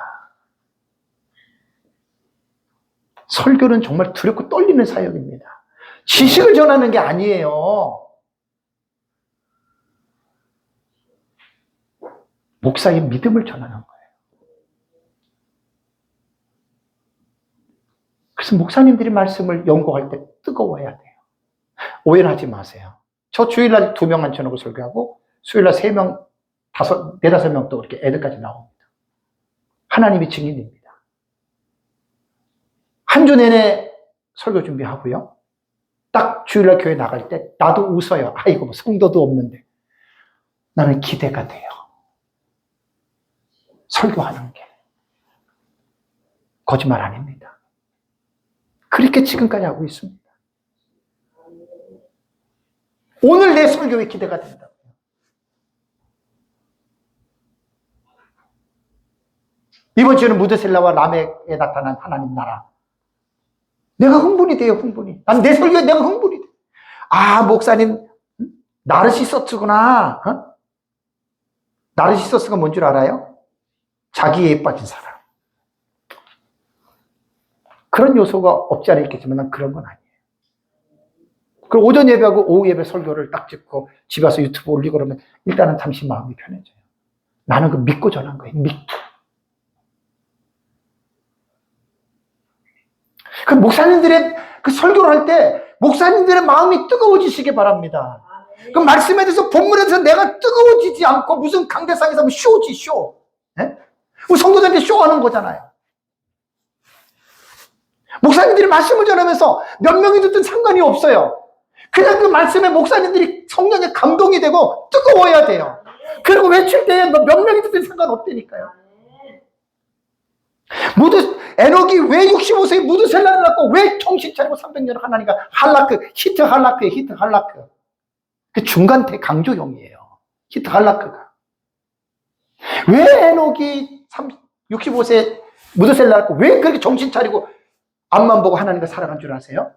설교는 정말 두렵고 떨리는 사역입니다. 지식을 전하는 게 아니에요. 목사의 믿음을 전하는 거예요. 그래서 목사님들이 말씀을 연구할 때 뜨거워야 돼요. 오해를 하지 마세요. 저 주일날 2명 앉혀놓고 설교하고 수요일날 3명, 4~5명 또 이렇게 애들까지 나옵니다. 하나님이 증인입니다. 한 주 내내 설교 준비하고요. 딱 주일날 교회 나갈 때 나도 웃어요. 아이고 성도도 없는데 나는 기대가 돼요. 설교하는 게 거짓말 아닙니다. 그렇게 지금까지 하고 있습니다. 오늘 내 설교에 기대가 된다고요. 이번 주에는 무드셀라와 라멕에 나타난 하나님 나라. 내가 흥분이 돼요, 흥분이. 난 내 설교에 내가 흥분이 돼. 아, 목사님, 나르시서스구나. 어? 나르시서스가 뭔 줄 알아요? 자기애에 빠진 사람. 그런 요소가 없지 않아 있겠지만 난 그런 건 아니에요. 그리고 오전 예배하고 오후 예배 설교를 딱 찍고 집에 와서 유튜브 올리고 그러면 일단은 잠시 마음이 편해져요. 나는 그 믿고 전한 거예요. 믿고. 그 목사님들의 그 설교를 할 때 목사님들의 마음이 뜨거워지시기 바랍니다. 그 말씀에 대해서 본문에 대해서 내가 뜨거워지지 않고 무슨 강대상에서 뭐 쇼지 쇼. 네? 뭐 성도들한테 쇼하는 거잖아요. 목사님들이 말씀을 전하면서 몇 명이 듣든 상관이 없어요. 그냥 그 말씀에 목사님들이 성령에 감동이 되고 뜨거워야 돼요. 그리고 외칠 때에 몇 명이 듣든 상관없다니까요. 에녹이 왜 65세에 무드셀라를 낳고 왜 정신 차리고 300년을 하나니까 히트 할라크. 그 중간 강조형이에요. 히트 할라크가. 왜 에녹이 65세에 무드셀라를 낳고 왜 그렇게 정신 차리고 앞만 보고 하나님과 살아간 줄 아세요?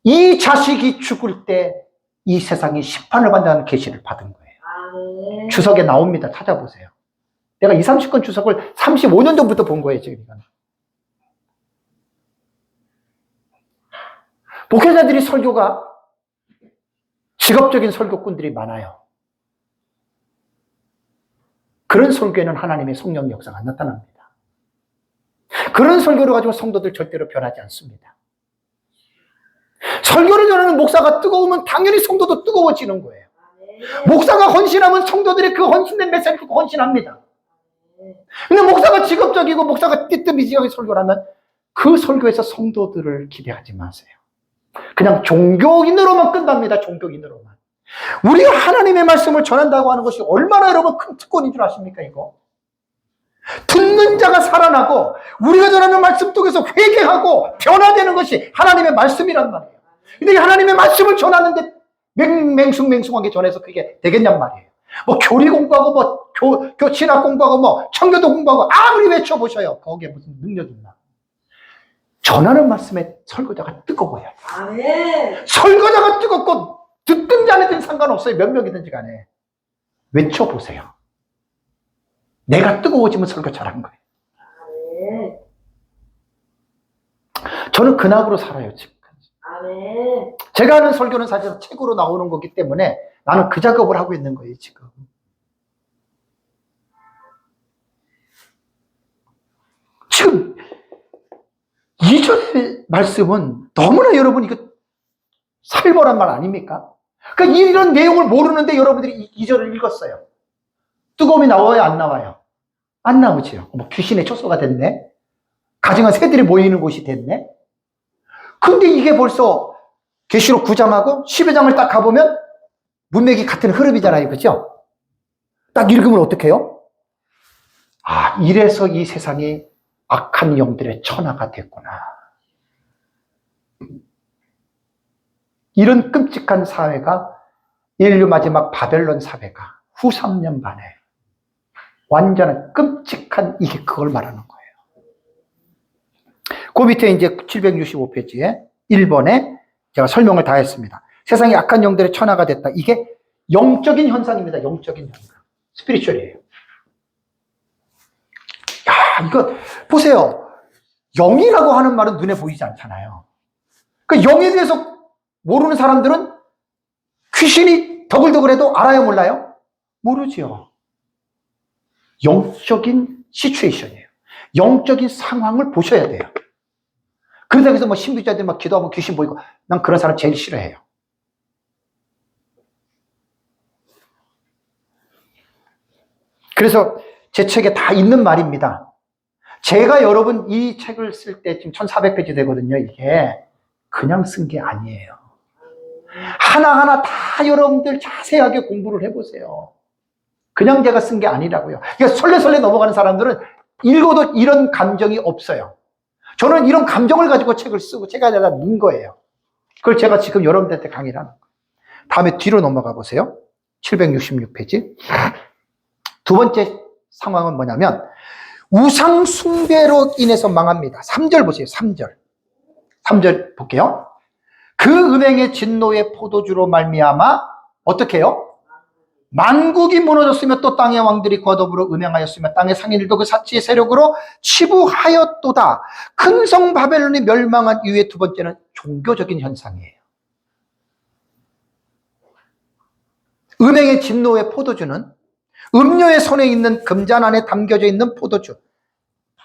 이 자식이 죽을 때 이 세상이 심판을 받는다는 계시를 받은 거예요. 주석에 나옵니다. 찾아보세요. 내가 20, 30권 주석을 35년 전부터 본 거예요, 지금 이건. 목회자들이 설교가 직업적인 설교꾼들이 많아요. 그런 설교에는 하나님의 성령 역사가 안 나타납니다. 그런 설교를 가지고 성도들 절대로 변하지 않습니다. 설교를 전하는 목사가 뜨거우면 당연히 성도도 뜨거워지는 거예요. 목사가 헌신하면 성도들이 그 헌신된 메시지를 듣고 헌신합니다. 근데 목사가 직업적이고 목사가 띠뜻미지하게 설교를 하면 그 설교에서 성도들을 기대하지 마세요. 그냥 종교인으로만 끝납니다. 종교인으로만. 우리가 하나님의 말씀을 전한다고 하는 것이 얼마나 여러분 큰 특권인 줄 아십니까, 이거? 듣는 자가 살아나고 우리가 전하는 말씀 속에서 회개하고 변화되는 것이 하나님의 말씀이란 말이에요. 근데 이 하나님의 말씀을 전하는데 맹숭맹숭하게 전해서 그게 되겠냔 말이에요. 뭐 교리 공부하고 뭐 신학 공부하고 뭐 청교도 공부하고 아무리 외쳐보셔요. 거기에 무슨 능력이 있나? 전하는 말씀에 설교자가 뜨거워야 돼요. 아멘. 설교자가 뜨겁고 듣든지 안 듣든지 상관없어요. 몇 명이든지 간에. 외쳐보세요. 내가 뜨거워지면 설교 잘한 거예요. 아멘. 저는 근학으로 살아요, 지금까지. 아멘. 제가 하는 설교는 사실 책으로 나오는 거기 때문에 나는 그 작업을 하고 있는 거예요, 지금. 지금 이전의 말씀은 너무나 여러분 이거 살벌한 말 아닙니까? 그러니까 이런 내용을 모르는데 여러분들이 2절을 읽었어요. 뜨거움이 나와요, 안 나와요? 안 나오지요. 뭐 귀신의 초소가 됐네. 가증한 새들이 모이는 곳이 됐네. 근데 이게 벌써 계시록 9장하고 12장을 딱 가보면 문맥이 같은 흐름이잖아요. 그죠? 딱 읽으면 어떻게 해요? 아, 이래서 이 세상이 악한 영들의 천하가 됐구나. 이런 끔찍한 사회가 인류 마지막 바벨론 사회가 후 3년 반에 완전한 끔찍한 이게 그걸 말하는 거예요. 그 밑에 이제 765페이지에 1번에 제가 설명을 다 했습니다. 세상이 악한 영들의 천하가 됐다. 이게 영적인 현상입니다. 영적인 현상. 스피리추얼이에요. 야, 이거 보세요. 영이라고 하는 말은 눈에 보이지 않잖아요. 그러니까 영에 대해서 모르는 사람들은 귀신이 더글더글해도 알아요, 몰라요? 모르죠. 영적인 시츄에이션이에요. 영적인 상황을 보셔야 돼요. 그러다 해서 뭐 신비자들이 막 기도하면 귀신 보이고, 난 그런 사람 제일 싫어해요. 그래서 제 책에 다 있는 말입니다. 제가 여러분 이 책을 쓸 때 지금 1400페이지 되거든요. 이게 그냥 쓴 게 아니에요. 하나하나 다 여러분들 자세하게 공부를 해보세요. 그냥 제가 쓴 게 아니라고요. 그러니까 설레설레 넘어가는 사람들은 읽어도 이런 감정이 없어요. 저는 이런 감정을 가지고 책을 쓰고 책에다 넣은 거예요. 그걸 제가 지금 여러분들한테 강의를 하는 거예요. 다음에 뒤로 넘어가 보세요. 766페이지. 두 번째 상황은 뭐냐면 우상 숭배로 인해서 망합니다. 3절 보세요. 3절 볼게요. 그 음행의 진노의 포도주로 말미암아 어떻게 해요? 만국이 무너졌으며 또 땅의 왕들이 거듭으로 음행하였으며 땅의 상인들도 그 사치의 세력으로 치부하였도다. 큰 성 바벨론이 멸망한 이후의 두 번째는 종교적인 현상이에요. 음행의 진노의 포도주는 음료의 손에 있는 금잔 안에 담겨져 있는 포도주,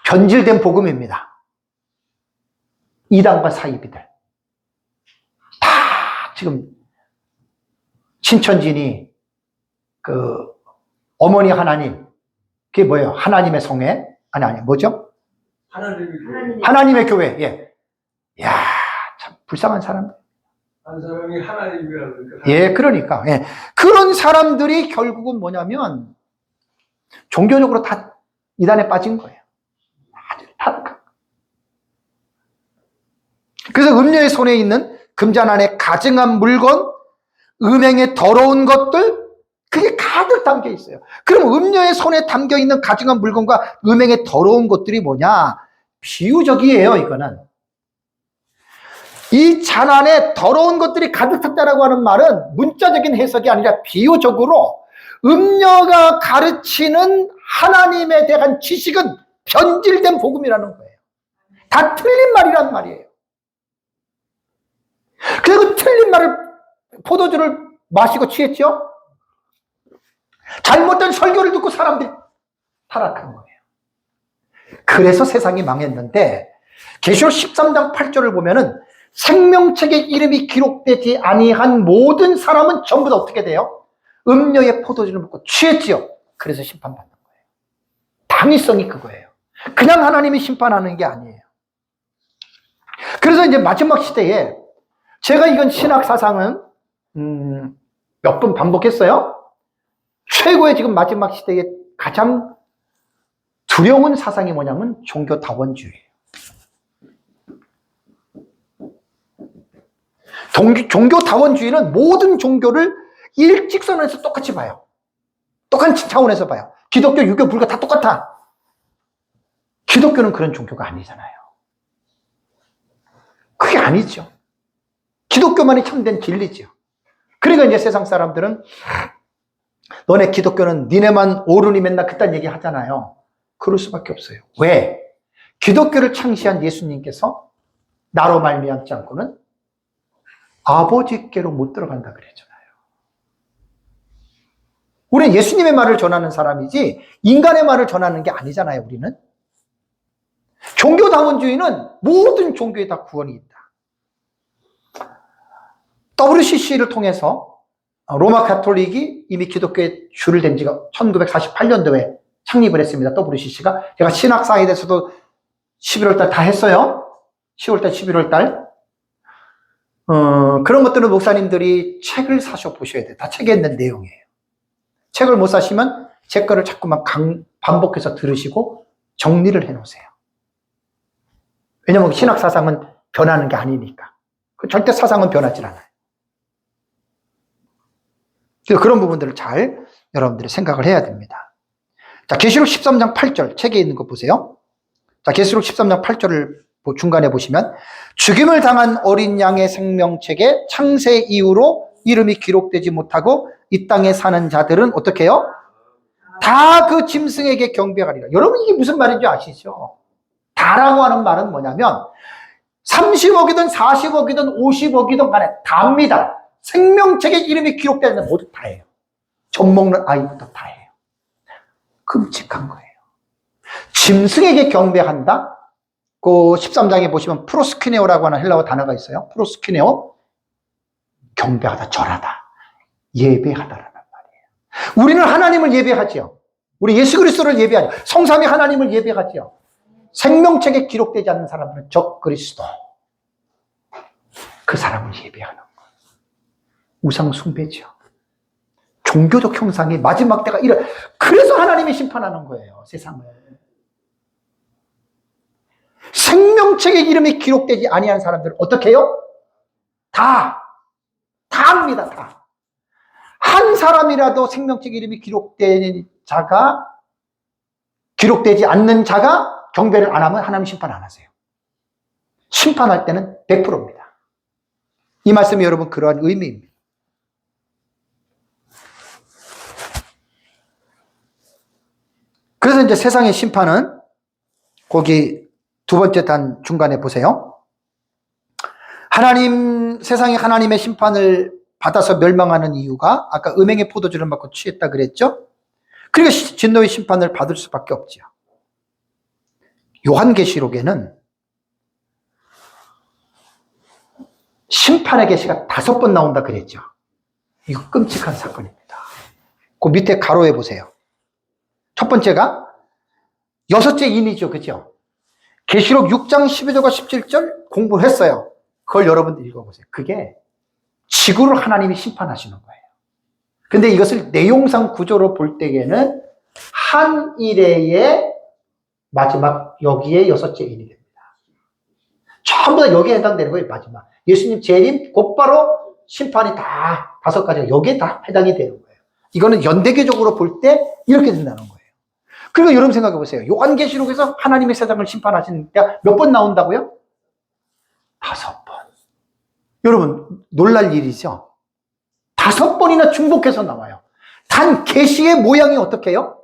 변질된 복음입니다. 이단과 사이비들 다 지금 신천지니 그 어머니 하나님, 그게 뭐예요? 하나님의 성회? 아니 뭐죠? 하나님의 교회. 예. 야, 참 불쌍한 사람들. 한 사람이 하나님이라고 그러니까. 예, 그러니까. 예. 그런 사람들이 결국은 뭐냐면 종교적으로 다 이단에 빠진 거예요. 다. 그래서 음료의 손에 있는 금잔 안에 가증한 물건, 음행의 더러운 것들, 그게 가득 담겨 있어요. 그럼 음료의 손에 담겨 있는 가증한 물건과 음행의 더러운 것들이 뭐냐? 비유적이에요, 이거는. 이 잔 안에 더러운 것들이 가득 찼다라고 하는 말은 문자적인 해석이 아니라 비유적으로 음료가 가르치는 하나님에 대한 지식은 변질된 복음이라는 거예요. 다 틀린 말이란 말이에요. 그리고 틀린 말을, 포도주를 마시고 취했죠? 잘못된 설교를 듣고 사람들이 타락한 거예요. 그래서 세상이 망했는데 계시록 13장 8절을 보면은 생명책에 이름이 기록되지 아니한 모든 사람은 전부 다 어떻게 돼요? 음료의 포도주를 먹고 취했지요. 그래서 심판받는 거예요. 당위성이 그거예요. 그냥 하나님이 심판하는 게 아니에요. 그래서 이제 마지막 시대에 제가 이건 신학 사상은 몇 번 반복했어요. 최고의 지금 마지막 시대에 가장 두려운 사상이 뭐냐면 종교다원주의예요. 종교다원주의는 모든 종교를 일직선에서 똑같이 봐요. 똑같은 차원에서 봐요. 기독교, 유교, 불교 다 똑같아. 기독교는 그런 종교가 아니잖아요. 그게 아니죠. 기독교만이 참된 진리죠. 그러니까 이제 세상 사람들은 너네 기독교는 니네만 옳으니 맨날 그딴 얘기 하잖아요. 그럴 수밖에 없어요. 왜? 기독교를 창시한 예수님께서 나로 말미암지 않고는 아버지께로 못 들어간다 그랬잖아요. 우리는 예수님의 말을 전하는 사람이지 인간의 말을 전하는 게 아니잖아요. 우리는. 종교다원주의는 모든 종교에 다 구원이 있다. WCC를 통해서 로마 가톨릭이 이미 기독교에 줄을 댄 지가 1948년도에 창립을 했습니다. WCC가. 제가 신학사에 대해서도 11월달 다 했어요. 10월달, 11월달. 그런 것들은 목사님들이 책을 사셔 보셔야 돼요. 다 책에 있는 내용이에요. 책을 못 사시면 제 거를 자꾸만 반복해서 들으시고 정리를 해 놓으세요. 왜냐면 신학 사상은 변하는 게 아니니까. 절대 사상은 변하지 않아요. 그런 부분들을 잘 여러분들이 생각을 해야 됩니다. 자, 계시록 13장 8절 책에 있는 거 보세요. 자, 계시록 13장 8절을 중간에 보시면 죽임을 당한 어린 양의 생명책에 창세 이후로 이름이 기록되지 못하고 이 땅에 사는 자들은 어떻게 해요? 다 그 짐승에게 경배하리라. 여러분 이게 무슨 말인지 아시죠? 다라고 하는 말은 뭐냐면 30억이든 40억이든 50억이든 간에 다입니다. 생명책에 이름이 기록되는 모두 다예요. 젖 먹는 아이부터 다예요. 끔찍한 거예요. 짐승에게 경배한다? 그 13장에 보시면 프로스퀴네오라고 하는 헬라어 단어가 있어요. 프로스퀴네오, 경배하다, 절하다, 예배하다라는 말이에요. 우리는 하나님을 예배하지요. 우리 예수 그리스도를 예배하죠. 성삼위 하나님을 예배하지요. 생명책에 기록되지 않는 사람들은 적 그리스도, 그 사람을 예배하는 거예요. 우상 숭배죠. 종교적 형상이 마지막 때가 이래. 그래서 하나님이 심판하는 거예요, 세상을. 생명책에 이름이 기록되지 아니한 사람들은 어떻게 해요? 다입니다, 다. 한 사람이라도 생명책에 이름이 기록된 자가 기록되지 않는 자가 경배를 안 하면 하나님 심판 안 하세요. 심판할 때는 100%입니다. 이 말씀이 여러분 그러한 의미입니다. 그래서 이제 세상의 심판은 거기 두 번째 단 중간에 보세요. 세상이 하나님의 심판을 받아서 멸망하는 이유가 아까 음행의 포도주를 맞고 취했다 그랬죠? 그러니까 진노의 심판을 받을 수밖에 없지요. 요한계시록에는 심판의 계시가 5번 나온다 그랬죠. 이거 끔찍한 사건입니다. 그 밑에 가로에 보세요. 첫 번째가 6째 인이죠. 그죠? 계시록 6장 12절과 17절 공부했어요. 그걸 여러분들 읽어보세요. 그게 지구를 하나님이 심판하시는 거예요. 근데 이것을 내용상 구조로 볼 때에는 한 일회의 마지막 여기에 6째 인이 됩니다. 전부 다 여기에 해당되는 거예요. 마지막. 예수님 재림 곧바로 심판이 다 5가지가 여기에 다 해당이 되는 거예요. 이거는 연대계적으로 볼 때 이렇게 된다는 거예요. 그리고 여러분 생각해 보세요. 요한계시록에서 하나님의 세상을 심판하시는 때가 몇 번 나온다고요? 5번. 여러분 놀랄 일이죠. 5번이나 중복해서 나와요. 단 계시의 모양이 어떻게 해요?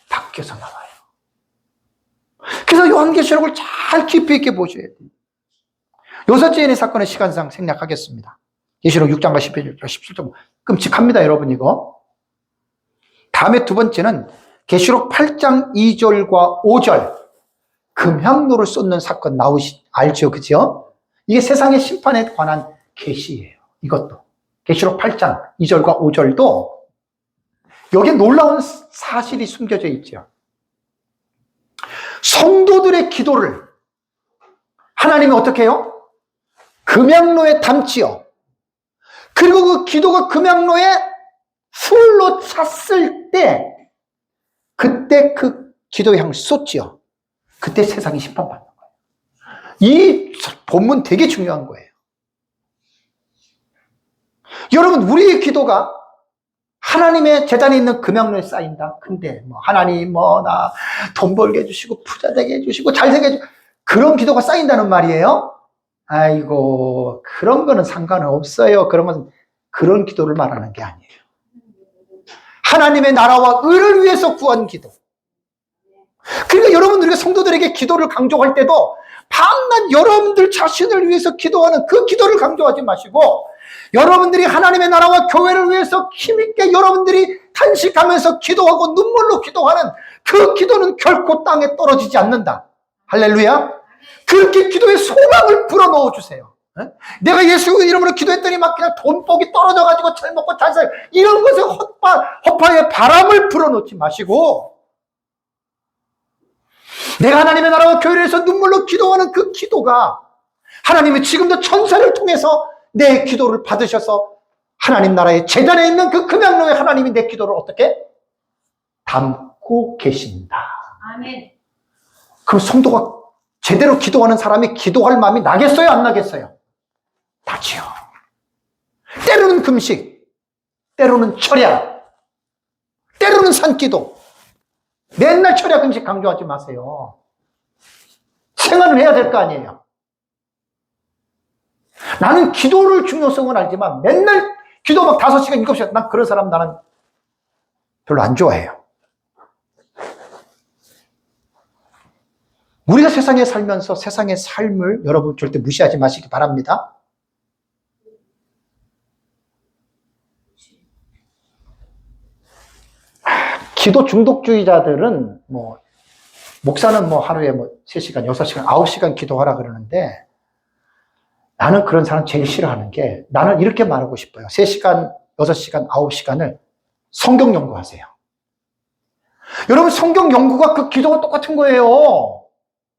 바뀌어서 나와요. 그래서 요한계시록을 잘 깊이 있게 보셔야 돼요. 6째 인의 사건의 시간상 생략하겠습니다. 계시록 6장과 17장 끔찍합니다, 여러분 이거. 다음에 두 번째는 계시록 8장 2절과 5절 금향로를 쏟는 사건 알죠, 그죠? 이게 세상의 심판에 관한 계시예요. 이것도 계시록 8장 2절과 5절도 여기에 놀라운 사실이 숨겨져 있죠. 성도들의 기도를 하나님이 어떻게 해요? 금향로에 담지요. 그리고 그 기도가 금향로에 풀로 찼을 때 그때 그 기도의 향을 쏟지요. 그때 세상이 심판받는 거예요. 이 본문 되게 중요한 거예요. 여러분 우리의 기도가 하나님의 재단에 있는 금향로에 쌓인다. 근데 하나님 나 돈 벌게 해주시고 부자 되게 해주시고 잘되게 해주시고 그런 기도가 쌓인다는 말이에요. 아이고 그런 거는 상관은 없어요. 그러면 그런 기도를 말하는 게 아니에요. 하나님의 나라와 의를 위해서 구한 기도. 그러니까 여러분 우리가 성도들에게 기도를 강조할 때도 밤낮 여러분들 자신을 위해서 기도하는 그 기도를 강조하지 마시고 여러분들이 하나님의 나라와 교회를 위해서 힘있게 여러분들이 탄식하면서 기도하고 눈물로 기도하는 그 기도는 결코 땅에 떨어지지 않는다. 할렐루야. 그렇게 기도에 소망을 불어넣어 주세요. 내가 예수 이름으로 기도했더니 막 그냥 돈복이 떨어져가지고 잘 먹고 잘 살고 이런 것에 허파에 바람을 불어넣지 마시고 내가 하나님의 나라와 교회를 위해서 눈물로 기도하는 그 기도가 하나님이 지금도 천사를 통해서 내 기도를 받으셔서 하나님 나라의 재단에 있는 그 금향로에 하나님이 내 기도를 어떻게 담고 계신다. 아멘. 그럼 성도가 제대로 기도하는 사람이 기도할 마음이 나겠어요? 안 나겠어요? 나지요. 때로는 금식, 때로는 철야, 때로는 산기도. 맨날 철야 금식 강조하지 마세요. 생활은 해야 될 거 아니에요. 나는 기도를 중요성은 알지만 맨날 기도 막 5시간, 7시간 난 그런 사람 나는 별로 안 좋아해요. 우리가 세상에 살면서 세상의 삶을 여러분 절대 무시하지 마시기 바랍니다. 기도 중독주의자들은 목사는 하루에 3시간, 6시간, 9시간 기도하라 그러는데 나는 그런 사람 제일 싫어하는 게 나는 이렇게 말하고 싶어요. 3시간, 6시간, 9시간을 성경 연구하세요. 여러분 성경 연구가 그 기도가 똑같은 거예요.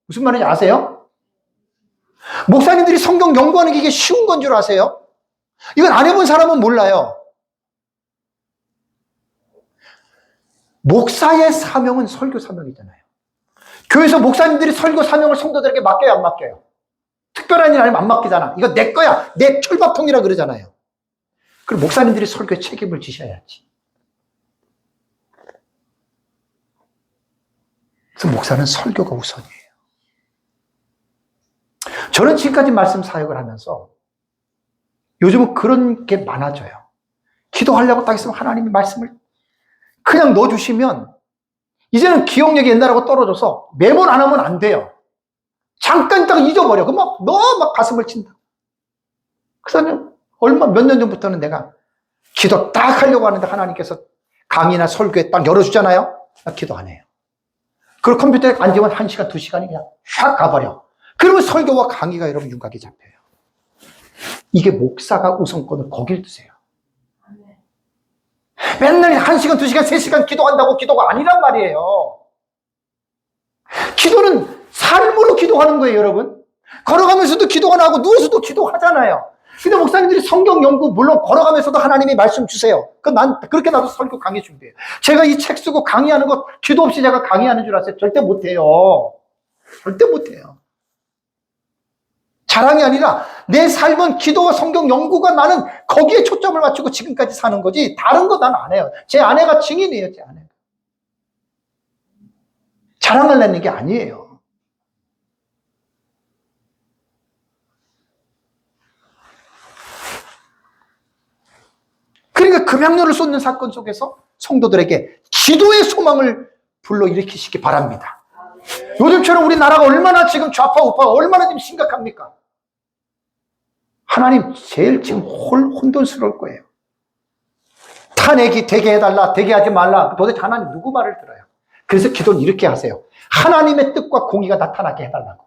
무슨 말인지 아세요? 목사님들이 성경 연구하는 게 이게 쉬운 건 줄 아세요? 이건 안 해본 사람은 몰라요. 목사의 사명은 설교 사명이잖아요. 교회에서 목사님들이 설교 사명을 성도들에게 맡겨요, 안 맡겨요? 특별한 일 아니면 안 맡기잖아. 이거 내 거야. 내 철밥통이라 그러잖아요. 그럼 목사님들이 설교에 책임을 지셔야지. 그래서 목사는 설교가 우선이에요. 저는 지금까지 말씀 사역을 하면서 요즘은 그런 게 많아져요. 기도하려고 딱 있으면 하나님이 말씀을 그냥 넣어주시면 이제는 기억력이 옛날하고 떨어져서 매번 안 하면 안 돼요. 잠깐 있다가 잊어버려. 그럼 너무 막 가슴을 친다. 그래서 몇 년 전부터는 내가 기도 딱 하려고 하는데 하나님께서 강의나 설교에 딱 열어주잖아요. 나 기도 안 해요. 그리고 컴퓨터에 앉으면 1시간, 2시간이 그냥 샥 가버려. 그러면 설교와 강의가 여러분 윤곽이 잡혀요. 이게 목사가 우선권을 거길 두세요. 맨날 1시간, 2시간, 3시간 기도한다고 기도가 아니란 말이에요. 기도는 삶으로 기도하는 거예요, 여러분. 걸어가면서도 기도가 나고 누워서도 기도하잖아요. 근데 목사님들이 성경 연구 물론 걸어가면서도 하나님이 말씀 주세요. 그렇게 나도 설교 강의 준비해요. 제가 이 책 쓰고 강의하는 거 기도 없이 제가 강의하는 줄 아세요? 절대 못해요. 절대 못해요. 자랑이 아니라 내 삶은 기도와 성경 연구가 나는 거기에 초점을 맞추고 지금까지 사는 거지 다른 거 난 안 해요. 제 아내가 증인이에요. 제 아내가. 자랑하려는 게 아니에요. 그러니까 금양료를 쏟는 사건 속에서 성도들에게 기도의 소망을 불러일으키시기 바랍니다. 요즘처럼 우리나라가 얼마나 지금 좌파 우파가 얼마나 지금 심각합니까? 하나님 제일 지금 혼돈스러울 거예요. 탄핵이 되게 해달라, 되게 하지 말라. 도대체 하나님 누구 말을 들어요? 그래서 기도는 이렇게 하세요. 하나님의 뜻과 공의가 나타나게 해달라고.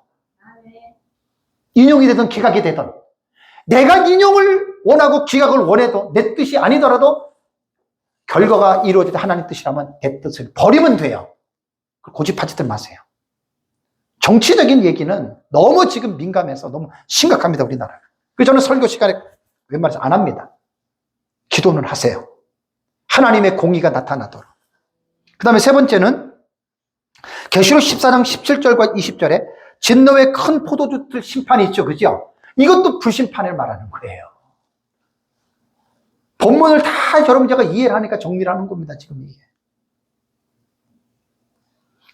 인용이 되든 기각이 되든 내가 인용을 원하고 기각을 원해도 내 뜻이 아니더라도 결과가 이루어지다 하나님 뜻이라면 내 뜻을 버리면 돼요. 고집하지들 마세요. 정치적인 얘기는 너무 지금 민감해서 너무 심각합니다, 우리나라. 그래서 저는 설교 시간에 웬만해서 안 합니다. 기도는 하세요. 하나님의 공의가 나타나도록. 그 다음에 세 번째는 계시록 14장 17절과 20절에 진노의 큰 포도주들 심판이 있죠. 그죠? 이것도 불심판을 말하는 거예요. 본문을 다 여러분 제가 이해를 하니까 정리를 하는 겁니다. 지금 이게.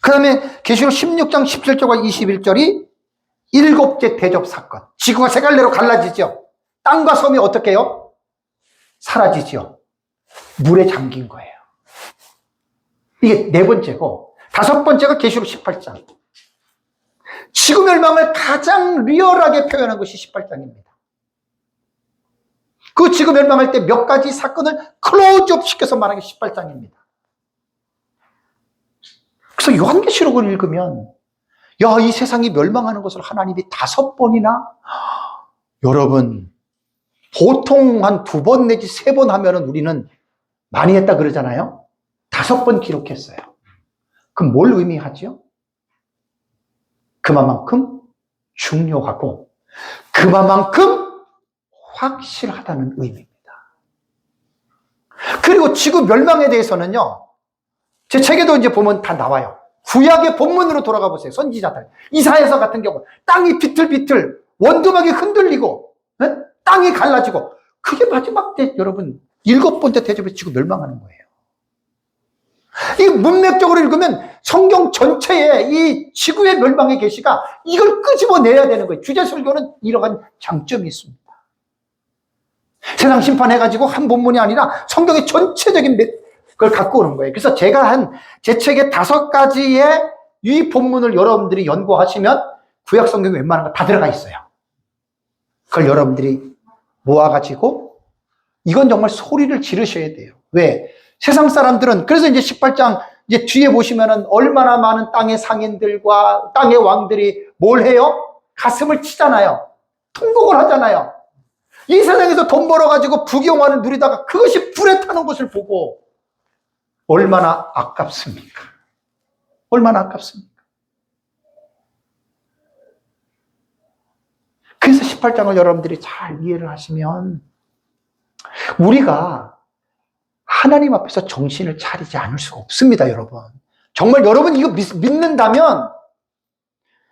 그 다음에 계시록 16장 17절과 21절이 일곱째 대접 사건. 지구가 세 갈래로 갈라지죠. 땅과 섬이 어떻게 해요? 사라지죠. 물에 잠긴 거예요. 이게 네 번째고, 다섯 번째가 계시록 18장. 지구 멸망을 가장 리얼하게 표현한 것이 18장입니다. 그 지구 멸망할 때 몇 가지 사건을 클로즈업 시켜서 말하는 게 18장입니다. 그래서 요한계시록을 읽으면 야, 이 세상이 멸망하는 것을 하나님이 5번이나 여러분 보통 한 2번 내지 3번 하면은 우리는 많이 했다 그러잖아요. 5번 기록했어요. 그럼 뭘 의미하죠? 그만큼 중요하고 그만큼 확실하다는 의미입니다. 그리고 지구 멸망에 대해서는요, 제 책에도 이제 보면 다 나와요. 구약의 본문으로 돌아가 보세요. 선지자들. 이사야서 같은 경우 땅이 비틀비틀 원두막이 흔들리고 땅이 갈라지고 그게 마지막 때 여러분 7번째 대접에 지구 멸망하는 거예요. 이 문맥적으로 읽으면 성경 전체에 이 지구의 멸망의 계시가 이걸 끄집어내야 되는 거예요. 주제 설교는 이러한 장점이 있습니다. 세상 심판해가지고 한 본문이 아니라 성경의 전체적인 걸 갖고 오는 거예요. 그래서 제가 제 책의 5가지의 이 본문을 여러분들이 연구하시면 구약 성경에 웬만한 거 다 들어가 있어요. 그걸 여러분들이 모아가지고 이건 정말 소리를 지르셔야 돼요. 왜? 세상 사람들은 그래서 이제 18장 이제 뒤에 보시면은 얼마나 많은 땅의 상인들과 땅의 왕들이 뭘 해요? 가슴을 치잖아요. 통곡을 하잖아요. 이 세상에서 돈 벌어가지고 부귀영화를 누리다가 그것이 불에 타는 것을 보고 얼마나 아깝습니까? 얼마나 아깝습니까? 그래서 18장을 여러분들이 잘 이해를 하시면 우리가 하나님 앞에서 정신을 차리지 않을 수가 없습니다, 여러분. 정말 여러분 이거 믿는다면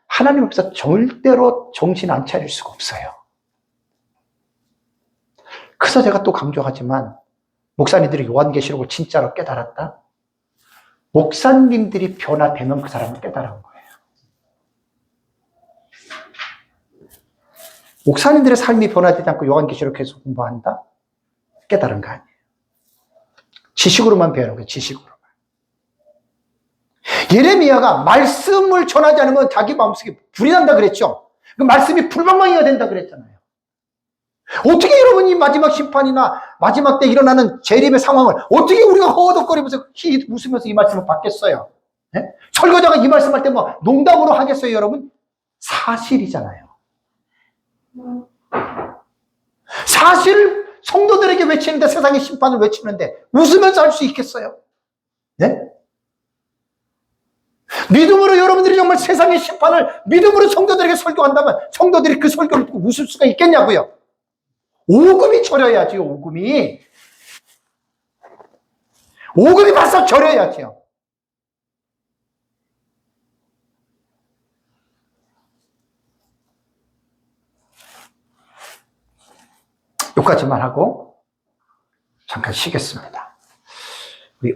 하나님 앞에서 절대로 정신 안 차릴 수가 없어요. 그래서 제가 또 강조하지만 목사님들이 요한계시록을 진짜로 깨달았다? 목사님들이 변화되면 그 사람은 깨달은 거예요. 목사님들의 삶이 변화되지 않고 요한계시록 계속 공부한다? 깨달은 거 아니에요. 지식으로만 배우는 거예요. 지식으로만. 예레미야가 말씀을 전하지 않으면 자기 마음속에 불이 난다 그랬죠. 그 말씀이 불방망이가 된다 그랬잖아요. 어떻게 여러분이 마지막 심판이나 마지막 때 일어나는 재림의 상황을 어떻게 우리가 허덕거리면서 웃으면서 이 말씀을 받겠어요? 네? 설교자가 이 말씀할 때 뭐 농담으로 하겠어요, 여러분? 사실이잖아요. 사실을 성도들에게 외치는데, 세상의 심판을 외치는데 웃으면서 할 수 있겠어요? 네? 믿음으로 여러분들이 정말 세상의 심판을 믿음으로 성도들에게 설교한다면 성도들이 그 설교를 듣고 웃을 수가 있겠냐고요? 오금이 저려야지요, 오금이. 오금이 바싹 저려야지요. 여기까지만 하고 잠깐 쉬겠습니다. 우리